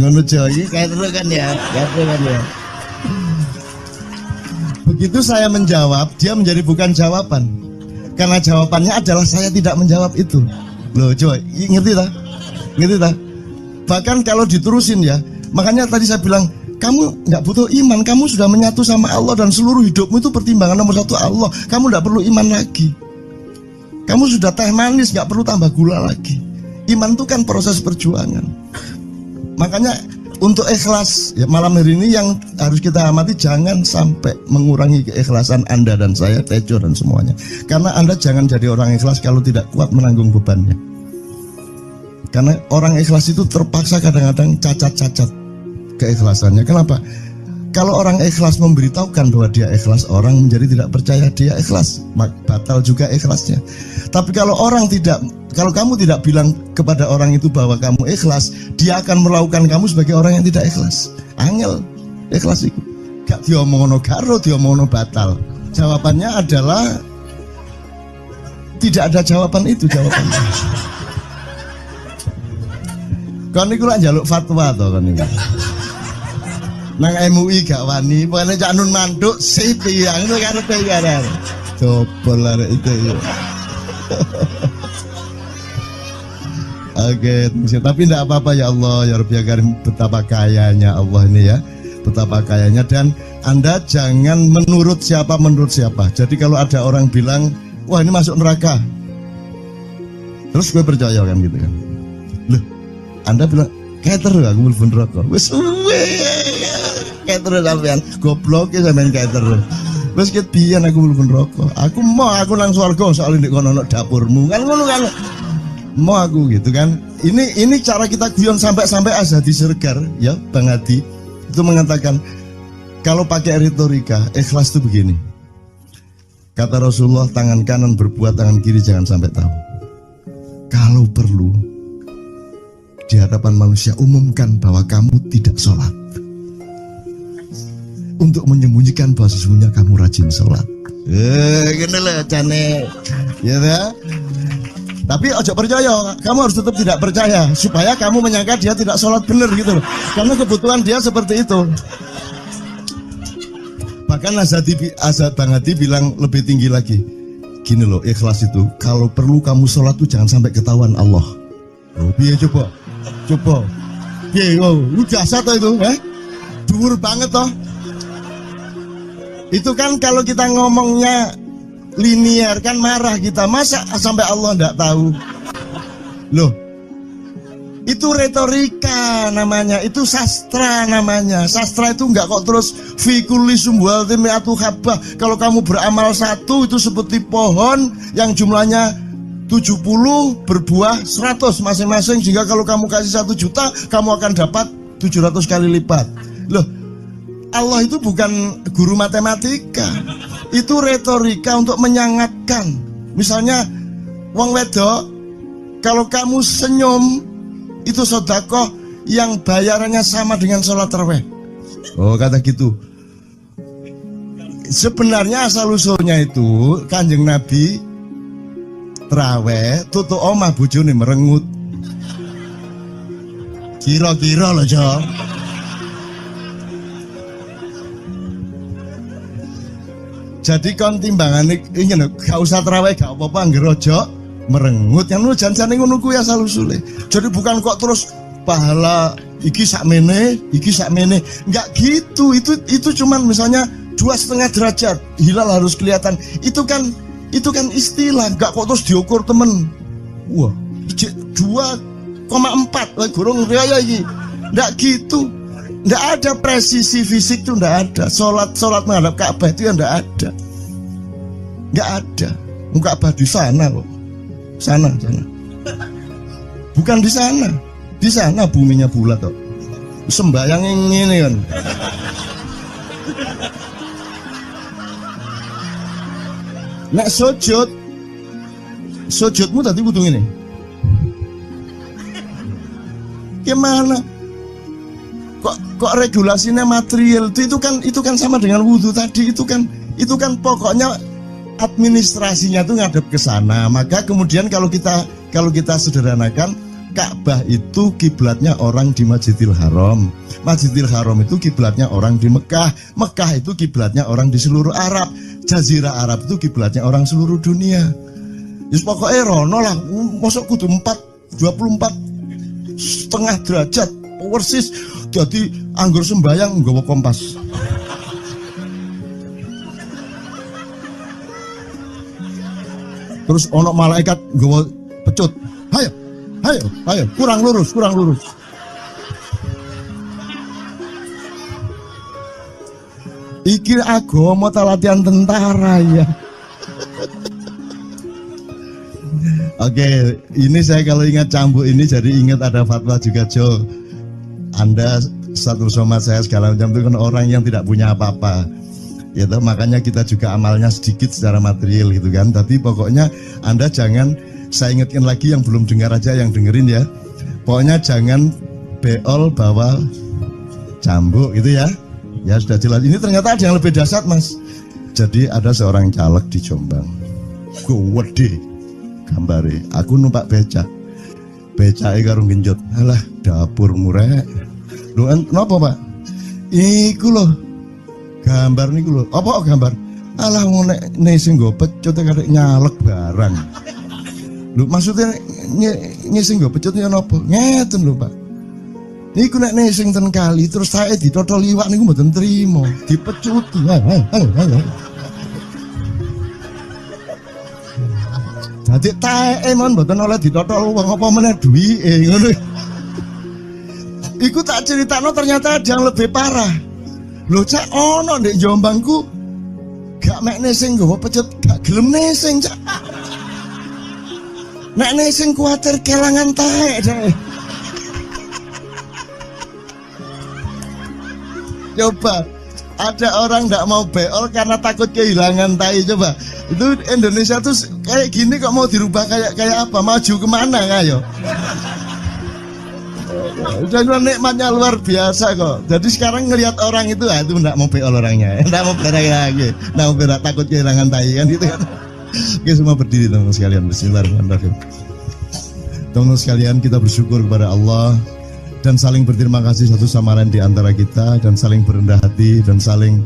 Ngono iki kayak terus kan ya. Begitu saya menjawab, dia menjadi bukan jawaban. Karena jawabannya adalah saya tidak menjawab itu. Loh, coy, ngerti tak? Ngerti tak? Bahkan kalau diterusin ya, makanya tadi saya bilang, kamu nggak butuh iman, kamu sudah menyatu sama Allah dan seluruh hidupmu itu pertimbangan nomor 1 Allah. Kamu nggak perlu iman lagi. Kamu sudah teh manis, nggak perlu tambah gula lagi. Iman itu kan proses perjuangan. Makanya untuk ikhlas ya, malam hari ini yang harus kita amati, jangan sampai mengurangi keikhlasan Anda dan saya, Tejo dan semuanya. Karena Anda jangan jadi orang ikhlas kalau tidak kuat menanggung bebannya. Karena orang ikhlas itu terpaksa kadang-kadang cacat-cacat keikhlasannya. Kenapa? Kalau orang ikhlas memberitahukan bahwa dia ikhlas, orang menjadi tidak percaya dia ikhlas, batal juga ikhlasnya. Tapi kalau kamu tidak bilang kepada orang itu bahwa kamu ikhlas, dia akan melakukan kamu sebagai orang yang tidak ikhlas. Angel ikhlas itu. Gak diomongno karo, diomongno batal. Jawabannya adalah tidak ada jawaban itu jawabannya. Kon niku lak njaluk fatwa to kon niku. Nang MUI gak wani, pokoknya Cak Nun manduk sip ya, ngono karepe ya. Coba arek itu ya. Oke, tapi tidak apa-apa ya Allah, ya Rabbi ya Karim, betapa kayanya Allah ini ya. Betapa kayanya, dan Anda jangan menurut siapa. Jadi kalau ada orang bilang, wah ini masuk neraka, terus gue percaya kan gitu kan. Loh, Anda bilang, keter aku mlebu neraka. Wis keter sampean, goblok ya sampean keter. Wis ket biyen aku mlebu neraka. Aku nang swarga soal ndek kono dapurmu. Kan ngono kan. Mau aku gitu kan. Ini cara kita guyon sampai Azhadi Sergar ya, Bang Hadi itu mengatakan kalau pakai retorika ikhlas itu begini. Kata Rasulullah, tangan kanan berbuat, tangan kiri jangan sampai tahu. Kalau perlu di hadapan manusia umumkan bahwa kamu tidak sholat. untuk menyembunyikan bahwa sesungguhnya kamu rajin sholat. Gini lah cane, ya dah. Tapi ojo percaya, kamu harus tetap tidak percaya supaya kamu menyangka dia tidak sholat benar gitu loh. Karena kebutuhan dia seperti itu. Bahkan Bang Hadi bilang lebih tinggi lagi. Gini loh, ikhlas itu kalau perlu kamu sholat tuh jangan sampai ketahuan Allah. Oh, biar coba. Biar, lu jasa toh itu, dhuwur banget toh. Itu kan kalau kita ngomongnya linear kan marah kita, masa sampai Allah enggak tahu. Loh, itu retorika namanya, itu sastra namanya. Sastra itu enggak kok terus fikuli sumbual timiatu habah. Kalau kamu beramal satu itu seperti pohon yang jumlahnya 70 berbuah 100 masing-masing, sehingga kalau kamu kasih 1 juta kamu akan dapat 700 kali lipat. Loh, Allah itu bukan guru matematika. Itu retorika untuk menyangatkan. Misalnya wong wedok, kalau kamu senyum itu sedekah yang bayarannya sama dengan sholat tarawih. Oh, kata gitu. Sebenarnya asal usulnya itu Kanjeng Nabi tarawih tutuk omah bojone merengut. Kira-kira loh, Jo. Jadi kon timbangan ini gak usah terawih gak apa-apa ngerojo merengut yang lu jangan ngono kuwi asal usule. Jadi bukan kok terus pahala iki sakmene enggak gitu. Itu cuman misalnya 2,5 derajat hilal harus kelihatan. Itu kan istilah, enggak kok terus diukur temen. Wah, 2,4 gurung raya iki. Enggak gitu. Nggak ada presisi fisik tuh, nggak ada. Sholat menghadap Ka'bah itu ya nggak ada. Nggak ada. Ka'bah di sana loh. Sana. Bukan di sana. Di sana buminya bulat kok. Sembayang yang ini kan. Nek sujudmu tadi butuh ini. Gimana? Kok regulasinya material itu kan sama dengan wudhu tadi. Itu kan pokoknya administrasinya tuh ngadep ke sana. Maka kemudian kalau kita sederhanakan, Ka'bah itu kiblatnya orang di Masjidil Haram. Masjidil Haram itu kiblatnya orang di Mekah. Mekah itu kiblatnya orang di seluruh Arab. Jazirah Arab itu kiblatnya orang seluruh dunia. Yus pokoknya rono lah. Masuk kudu 24,5 derajat persis. Jadi anggur sembayang nggawa kompas. Terus ono malaikat nggawa pecut. Ayo, kurang lurus. Iki agama ta latihan tentara ya. Oke, ini saya kalau ingat cambuk ini jadi ingat ada fatwa juga, Jo. Anda satu somad saya segala macam itu kan orang yang tidak punya apa-apa, gitu. Makanya kita juga amalnya sedikit secara material gitu kan. Tapi pokoknya Anda jangan, saya ingatkan lagi yang belum dengar aja yang dengerin ya. Pokoknya jangan beol bawa cambuk gitu ya. Ya sudah jelas. Ini ternyata ada yang lebih dahsyat, Mas. Jadi ada seorang caleg di Jombang. Gede gambare. Aku numpak becak. Becake karo genjot. Alah, dapur murek. Lho napa, Pak? Iku lho. Gambar niku lho. Apa gambar? Alah ngene sing nggo pecut karek nyalek barang. Lho maksudnya sing nggo pecut ya napa? Ngeten lho, Pak. Niku nek nesing ten kali terus saya ditotol liwak niku mboten trimo, dipecuti. Dadi taeke mon mboten oleh ditotol wong apa meneh duwike ngono. Iku tak critakno ternyata ada yang lebih parah. Lho cak ono ndek Jombangku gak mek nesing nggawa pecut, gak gelem nesing cak. Nek nesing kuwatir kelangan taek cak. Coba ada orang nggak mau beol karena takut kehilangan tai. Coba itu Indonesia tuh kayak gini kok mau dirubah kayak apa? Maju kemana kayo? Dan nikmatnya luar biasa kok. Jadi sekarang ngelihat orang itu, itu enggak mau beol orangnya, enggak mau berak lagi, enggak mau berak, takut kehilangan tai kan gitu kan. Oke, semua berdiri teman-teman sekalian. Bismillahirrahmanirrahim. Teman-teman sekalian, kita bersyukur kepada Allah dan saling berterima kasih satu sama lain di antara kita, dan saling berendah hati dan saling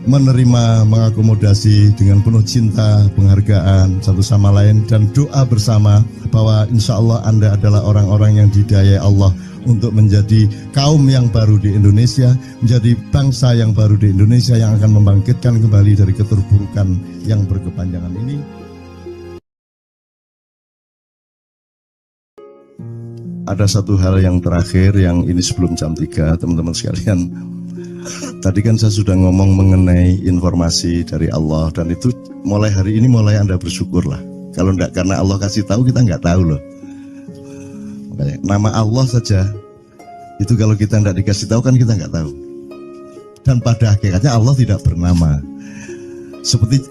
menerima, mengakomodasi dengan penuh cinta, penghargaan satu sama lain, dan doa bersama bahwa insya Allah Anda adalah orang-orang yang didayai Allah untuk menjadi kaum yang baru di Indonesia, menjadi bangsa yang baru di Indonesia yang akan membangkitkan kembali dari keterpurukan yang berkepanjangan ini. Ada satu hal yang terakhir yang ini sebelum jam 3, teman-teman sekalian. Tadi kan saya sudah ngomong mengenai informasi dari Allah, dan itu mulai hari ini mulai Anda bersyukurlah. Kalau enggak karena Allah kasih tahu, kita enggak tahu loh. Makanya, nama Allah saja itu kalau kita enggak dikasih tahu kan kita enggak tahu. Dan pada hakikatnya Allah tidak bernama. Seperti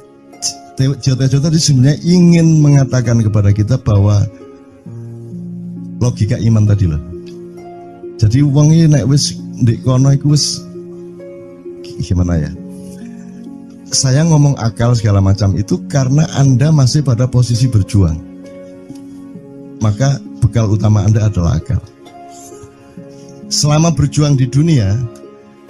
Tejo tadi sebenarnya ingin mengatakan kepada kita bahwa logika iman tadi loh. Jadi wong iki nek wis ndek kono iku wis gimana ya? Saya ngomong akal segala macam itu karena Anda masih pada posisi berjuang. Maka bekal utama Anda adalah akal. Selama berjuang di dunia,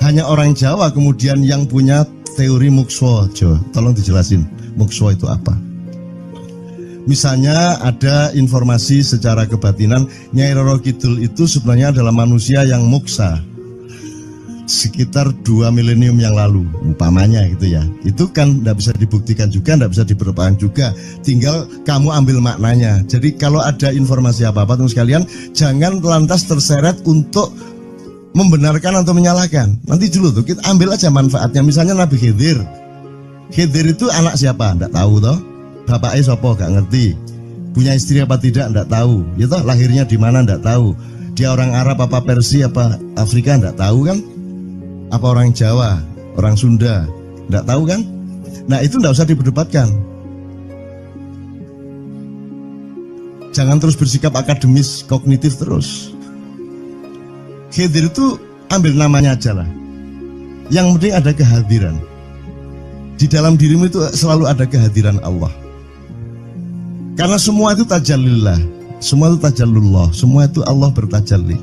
hanya orang Jawa kemudian yang punya teori mukswa. Jawa, tolong dijelasin mukswa itu apa? Misalnya ada informasi secara kebatinan Nyai Roro Kidul itu sebenarnya adalah manusia yang muksa sekitar 2 milenium yang lalu, umpamanya gitu ya. Itu kan tidak bisa dibuktikan juga, tidak bisa diperpanjang juga. Tinggal kamu ambil maknanya. Jadi kalau ada informasi apa-apa teman sekalian, jangan lantas terseret untuk membenarkan atau menyalahkan. Nanti dulu tuh kita ambil aja manfaatnya. Misalnya Nabi Khidir. Khidir itu anak siapa? Tidak tahu toh. Bapaknya sopo gak ngerti. Punya istri apa tidak? Tidak tahu. Ya toh, lahirnya di mana? Tidak tahu. Dia orang Arab apa Persia apa Afrika? Tidak tahu kan? Apa orang Jawa, orang Sunda, tidak tahu kan? Nah itu tidak usah diperdebatkan. Jangan terus bersikap akademis, kognitif terus. Khidir itu ambil namanya aja lah. Yang penting ada kehadiran. Di dalam dirimu itu selalu ada kehadiran Allah. Karena semua itu tajallillah, semua itu tajallullah, semua itu Allah bertajalli.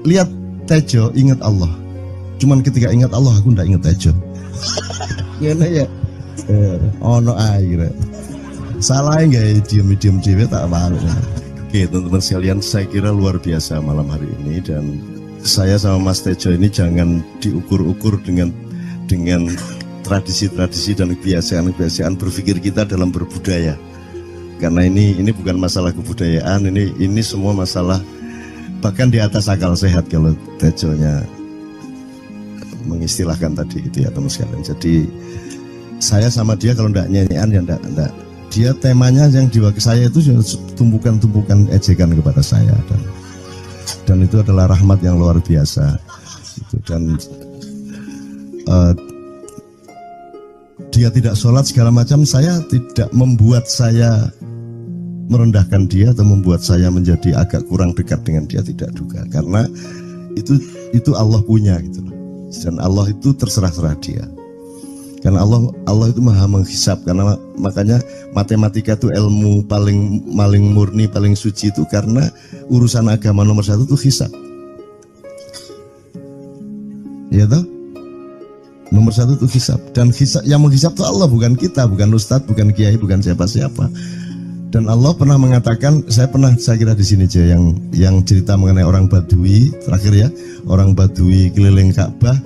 Lihat Tejo, ingat Allah. Cuman ketika ingat Allah, aku ndak ingat Tejo. Gimana ya? Ono air. Salah nggak diem cewek tak malu. Oke teman-teman sekalian, saya kira luar biasa malam hari ini, dan saya sama Mas Tejo ini jangan diukur-ukur dengan tradisi-tradisi dan kebiasaan-kebiasaan berpikir kita dalam berbudaya. Karena ini bukan masalah kebudayaan, ini semua masalah bahkan di atas akal sehat kalau Tejonya mengistilahkan tadi itu ya teman sekalian. Jadi saya sama dia kalau enggak nyanyian ya enggak. Dia temanya yang diwakili saya itu tumpukan-tumpukan ejekan kepada saya, dan itu adalah rahmat yang luar biasa. Dan dia tidak sholat segala macam, saya tidak membuat saya merendahkan dia atau membuat saya menjadi agak kurang dekat dengan dia, tidak juga, karena itu Allah punya gitu loh. Dan Allah itu terserah-serah dia. Karena Allah itu maha menghisap. Karena makanya matematika itu ilmu paling murni, paling suci itu karena urusan agama nomor 1 itu hisap. Ya toh? Nomor 1 itu hisap. Dan hisap, yang menghisap itu Allah, bukan kita, bukan ustadz, bukan kiai, bukan siapa-siapa. Dan Allah pernah mengatakan, saya kira di sini aja yang cerita mengenai orang Badui terakhir ya, orang Badui keliling Ka'bah,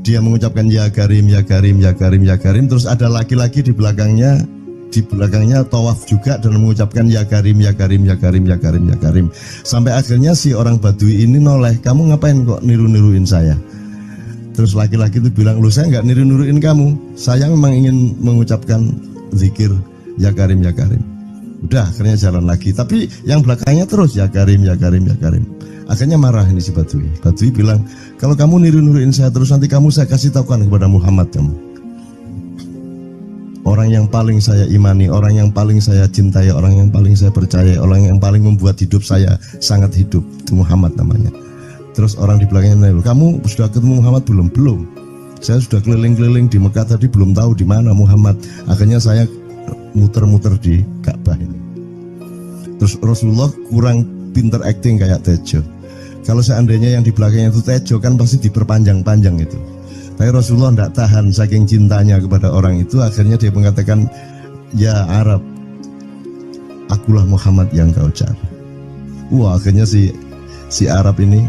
dia mengucapkan ya Karim, ya Karim, ya Karim, ya Karim, terus ada laki-laki di belakangnya tawaf juga dan mengucapkan ya Karim, ya Karim, ya Karim, ya Karim, ya Karim, sampai akhirnya si orang Badui ini noleh, kamu ngapain kok niru-niruin saya? Terus laki-laki itu bilang, loh saya nggak niru-niruin kamu, saya memang ingin mengucapkan zikir ya Karim, ya Karim. Udah akhirnya jalan lagi, tapi yang belakangnya terus ya Karim, ya Karim, ya Karim. Akhirnya marah ini si Badui. Badui bilang, kalau kamu niru-niruin saya terus, nanti saya kasih tahukan kepada Muhammad kamu. orang yang paling saya imani, orang yang paling saya cintai, orang yang paling saya percaya, orang yang paling membuat hidup saya sangat hidup, itu Muhammad namanya. Terus orang di belakangnya nanya, kamu sudah ketemu Muhammad belum? Belum. Saya sudah keliling-keliling di Mekah tadi, belum tahu di mana Muhammad. Akhirnya saya muter-muter di Ka'bah ini. Terus Rasulullah kurang pinter acting kayak Tejo. Kalau seandainya yang di belakangnya itu Tejo kan pasti diperpanjang-panjang itu. Tapi Rasulullah tidak tahan saking cintanya kepada orang itu, akhirnya dia mengatakan, ya Arab, akulah Muhammad yang kau cari. Wah, akhirnya si Arab ini,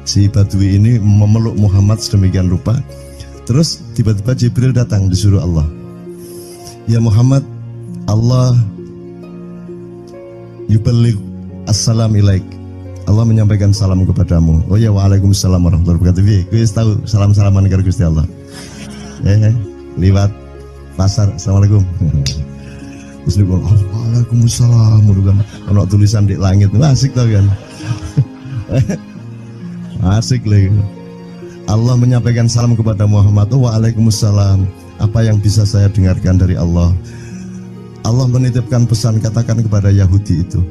si Badui ini memeluk Muhammad sedemikian rupa. Terus tiba-tiba Jibril datang disuruh Allah. Ya Muhammad, Allah yuballigh assalam ilaik. Allah menyampaikan salam kepadamu. Oh ya, waalaikumsalam warahmatullahi wabarakatuh. Gue tahu salam-salaman karo Gusti Allah. Lewat pasar, assalamualaikum. Terus dia bilang, waalaikumsalam. Kalau tulisan di langit, asik tau kan? Asik lagi. Allah menyampaikan salam kepada Muhammad. Oh, waalaikumsalam. Apa yang bisa saya dengarkan dari Allah? Allah menitipkan pesan, katakan kepada Yahudi itu.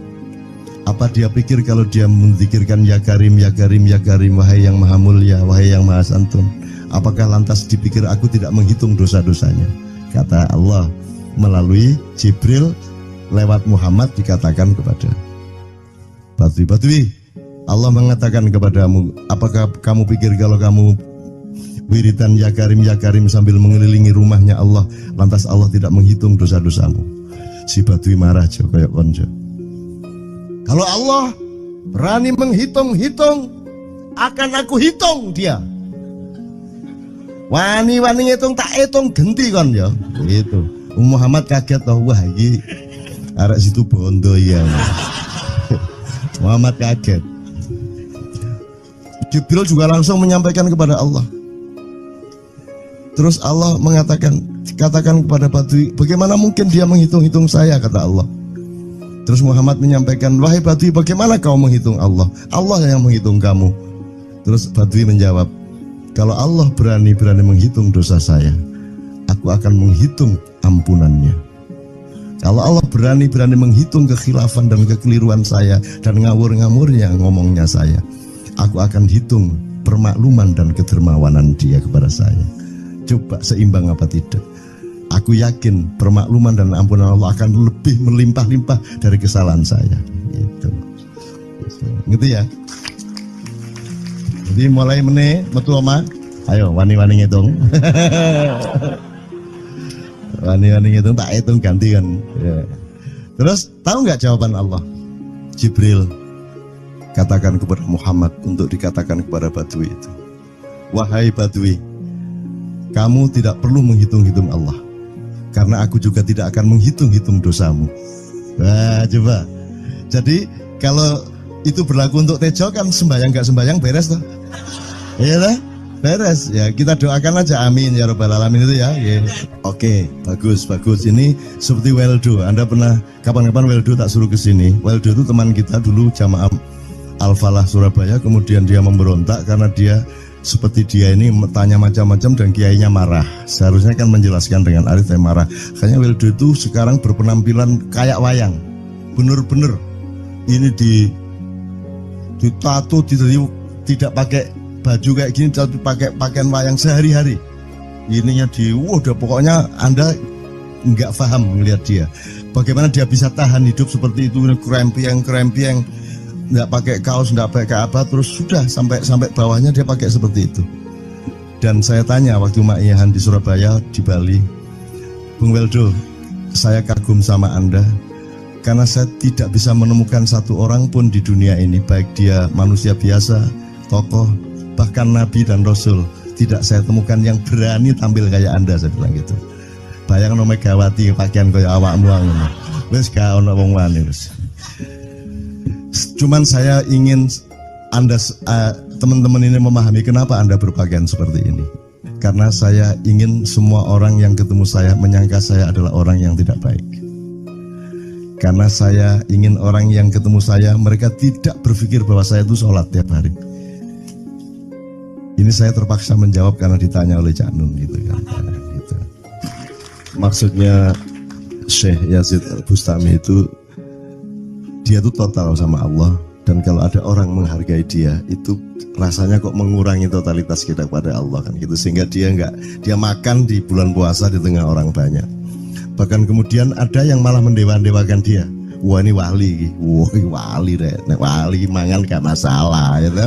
Apa dia pikir kalau dia menzikirkan ya Karim, ya Karim, ya Karim, wahai yang maha mulia, wahai yang maha santun, apakah lantas dipikir aku tidak menghitung dosa-dosanya? Kata Allah melalui Jibril lewat Muhammad dikatakan kepada Badui, Allah mengatakan kepadamu, apakah kamu pikir kalau kamu wiridan ya Karim sambil mengelilingi rumahnya Allah, lantas Allah tidak menghitung dosa-dosamu? Si Badui marah jo kayak konjo. Kalau Allah berani menghitung-hitung, akan aku hitung dia. Wani-wani ngitung tak hitung genti kon ya. Gitu. Muhammad kaget toh, wah iki arek situ bondo ya. Muhammad kaget. Jibril juga langsung menyampaikan kepada Allah. Terus Allah mengatakan, katakan kepada Badui, bagaimana mungkin dia menghitung-hitung saya, kata Allah. Terus Muhammad menyampaikan, wahai Badui, bagaimana kau menghitung Allah? Allah yang menghitung kamu. Terus Badui menjawab, kalau Allah berani menghitung dosa saya, aku akan menghitung ampunannya. Kalau Allah berani menghitung kekhilafan dan kekeliruan saya dan ngawur-ngawurnya ngomongnya saya, aku akan hitung permakluman dan kedermawanan dia kepada saya. Coba seimbang apa tidak? Aku yakin permakluman dan ampunan Allah akan lebih melimpah-limpah dari kesalahan saya. Gitu ya. Jadi mulai metu oma, ayo wani-wani ngitung. Wani-wani ngitung tak hitung ganti kan. Ya. Terus tahu nggak jawaban Allah? Jibril katakan kepada Muhammad untuk dikatakan kepada Badui itu. Wahai Badui, kamu tidak perlu menghitung-hitung Allah. Karena aku juga tidak akan menghitung-hitung dosamu. Wah, coba. Jadi kalau itu berlaku untuk Tejo kan sembahyang gak sembahyang beres toh? Iya lah, beres. Ya kita doakan aja amin ya rabbal alamin itu ya. Yeah. Oke, bagus. Ini seperti Weldo. Anda pernah kapan-kapan Weldo tak suruh ke sini. Weldo itu teman kita dulu jamaah Al-Falah Surabaya, kemudian dia memberontak karena dia seperti dia ini tanya macam-macam dan kiainya marah. Seharusnya kan menjelaskan dengan arif, tapi marah. Kayaknya Weldo itu sekarang berpenampilan kayak wayang. Bener-bener ini ditato, tidak pakai baju kayak gini, tapi pakai pakaian wayang sehari-hari. Ininya udah pokoknya Anda nggak paham melihat dia. Bagaimana dia bisa tahan hidup seperti itu, krempieng, nggak pakai kaos, nggak pakai apa, terus sudah sampai bawahnya dia pakai seperti itu. Dan saya tanya waktu Ma'iyahan di Surabaya, di Bali, Bung Weldo, saya kagum sama Anda karena saya tidak bisa menemukan satu orang pun di dunia ini, baik dia manusia biasa, tokoh, bahkan Nabi dan Rasul, tidak saya temukan yang berani tampil kayak Anda. Saya bilang gitu. Bayang no Megawati pakaian kayak awakmu ngono. Wis gak ono wong wani wis. Cuman saya ingin Anda teman-teman ini memahami kenapa Anda berpakaian seperti ini. Karena saya ingin semua orang yang ketemu saya menyangka saya adalah orang yang tidak baik. Karena saya ingin orang yang ketemu saya, mereka tidak berpikir bahwa saya itu sholat tiap hari. Ini saya terpaksa menjawab karena ditanya oleh Cak Nun gitu kan. Gitu. Maksudnya Syekh Yazid Bustami itu dia tuh total sama Allah, dan kalau ada orang menghargai dia itu rasanya kok mengurangi totalitas kita kepada Allah kan gitu, sehingga dia makan di bulan puasa di tengah orang banyak. Bahkan kemudian ada yang malah mendewa-dewakan dia. Wah ini wali, wah ini wali deh, nek wali mangan gak masalah gitu,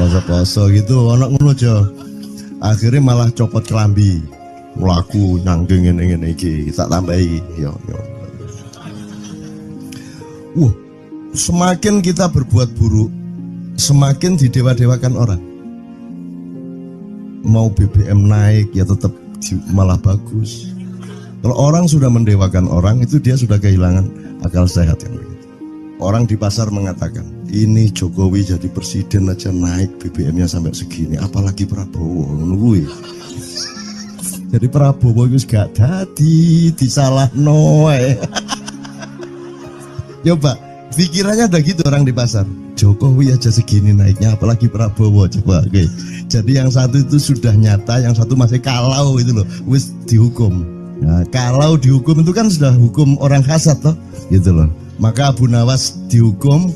poso-poso gitu, anak ngono aja. Akhirnya malah copot kelambi, melaku nyanggeng ngene iki, tak tambahi, yo. Wah, semakin kita berbuat buruk, semakin didewa-dewakan orang. Mau BBM naik ya tetap malah bagus. Kalau orang sudah mendewakan orang, itu dia sudah kehilangan akal sehat yang begitu. Orang di pasar mengatakan, ini Jokowi jadi presiden aja naik BBM-nya sampai segini, apalagi Prabowo nungguin. Jadi Prabowo itu gak dadi disalah noe. Coba pikirannya ada gitu orang di pasar. Jokowi aja segini naiknya, apalagi Prabowo. Coba, oke. Jadi yang satu itu sudah nyata, yang satu masih kalau itu loh, wis dihukum. Nah, kalau dihukum itu kan sudah hukum orang hasad toh, gitu loh. Maka Abu Nawas dihukum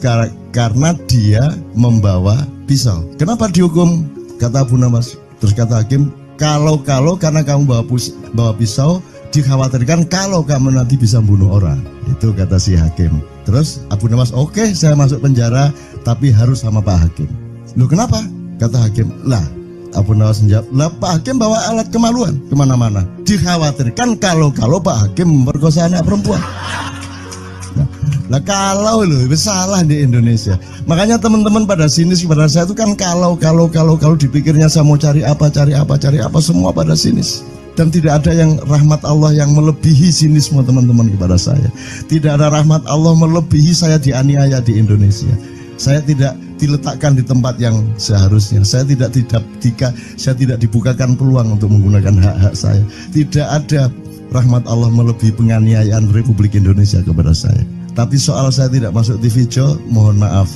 karena dia membawa pisau. Kenapa dihukum? Kata Abu Nawas. Terus kata hakim, kalau karena kamu bawa pisau, dikhawatirkan kalau kamu nanti bisa bunuh orang. Itu kata si hakim. Terus Abu Nawas, oke, saya masuk penjara, tapi harus sama Pak Hakim. Loh kenapa? Kata hakim, lah Abu Nawas menjawab, lah Pak Hakim bawa alat kemaluan kemana-mana. Dikhawatirkan kalau Pak Hakim memperkosa anak perempuan. Nah kalau loh, salah di Indonesia. Makanya teman-teman pada sinis kepada saya itu kan kalau dipikirnya saya mau cari apa, semua pada sinis. Dan tidak ada yang rahmat Allah yang melebihi sinisme teman-teman kepada saya. Tidak ada rahmat Allah melebihi saya dianiaya di Indonesia. Saya tidak diletakkan di tempat yang seharusnya. Saya tidak dibukakan peluang untuk menggunakan hak-hak saya. Tidak ada rahmat Allah melebihi penganiayaan Republik Indonesia kepada saya. Tapi soal saya tidak masuk TV Jo, mohon maaf,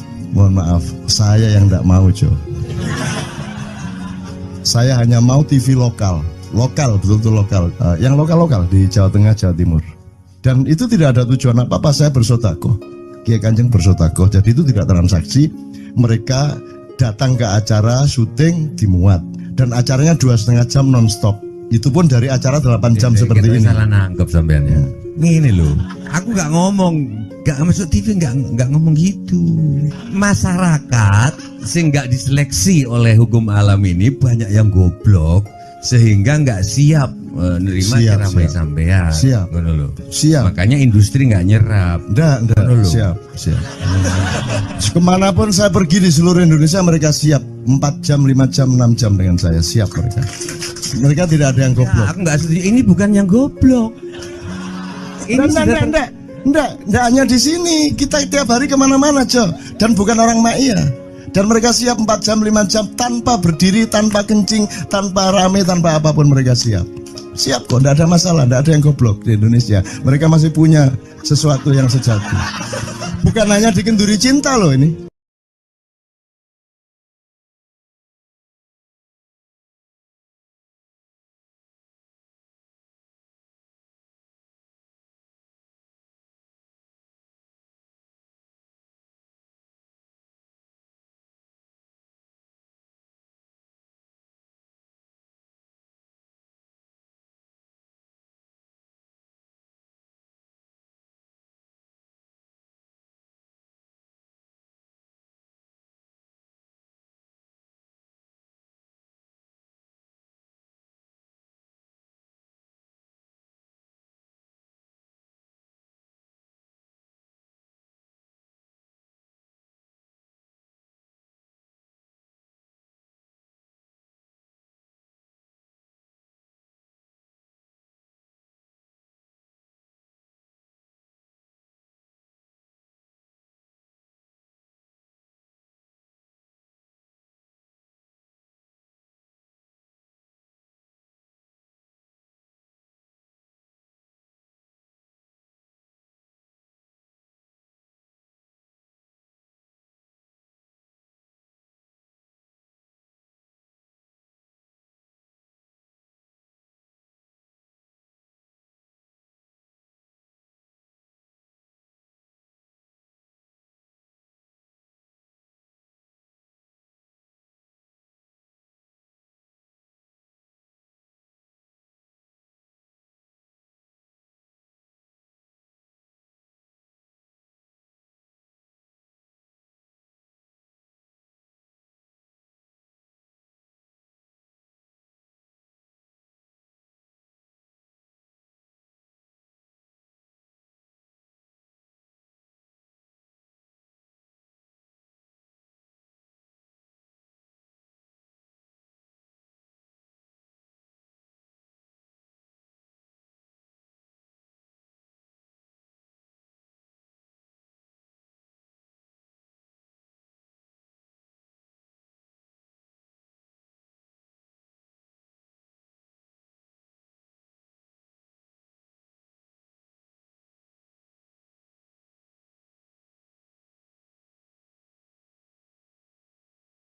saya yang tidak mau Jo. Saya hanya mau TV lokal, betul-betul lokal, yang lokal di Jawa Tengah, Jawa Timur. Dan itu tidak ada tujuan apa-apa, saya bersodakoh. Kiai Kanjeng bersodakoh, jadi itu tidak transaksi. Mereka datang ke acara syuting dimuat, dan acaranya 2,5 jam non-stop. Itu pun dari acara 8 jam seperti ini. Salah nangkep sampean ya. Gini loh, aku nggak ngomong, nggak masuk TV, nggak ngomong gitu. Masyarakat sing nggak diseleksi oleh hukum alam ini banyak yang goblok sehingga nggak siap menerima ceramah sampean. Siap. Makanya industri nggak nyerap. Nggak. Siap. Kemanapun saya pergi di seluruh Indonesia mereka siap. 4 jam, 5 jam, 6 jam dengan saya siap mereka. Mereka tidak ada yang goblok. Aku nggak setuju. Ini bukan yang goblok. Enggak hanya di sini. Kita tiap hari kemana-mana, Jo. Dan bukan orang Ma'iyah. Dan mereka siap 4 jam, 5 jam tanpa berdiri, tanpa kencing, tanpa rame, tanpa apapun mereka siap. Siap kok, tidak ada masalah, tidak ada yang goblok di Indonesia. Mereka masih punya sesuatu yang sejati. Bukan hanya dikenduri cinta loh ini.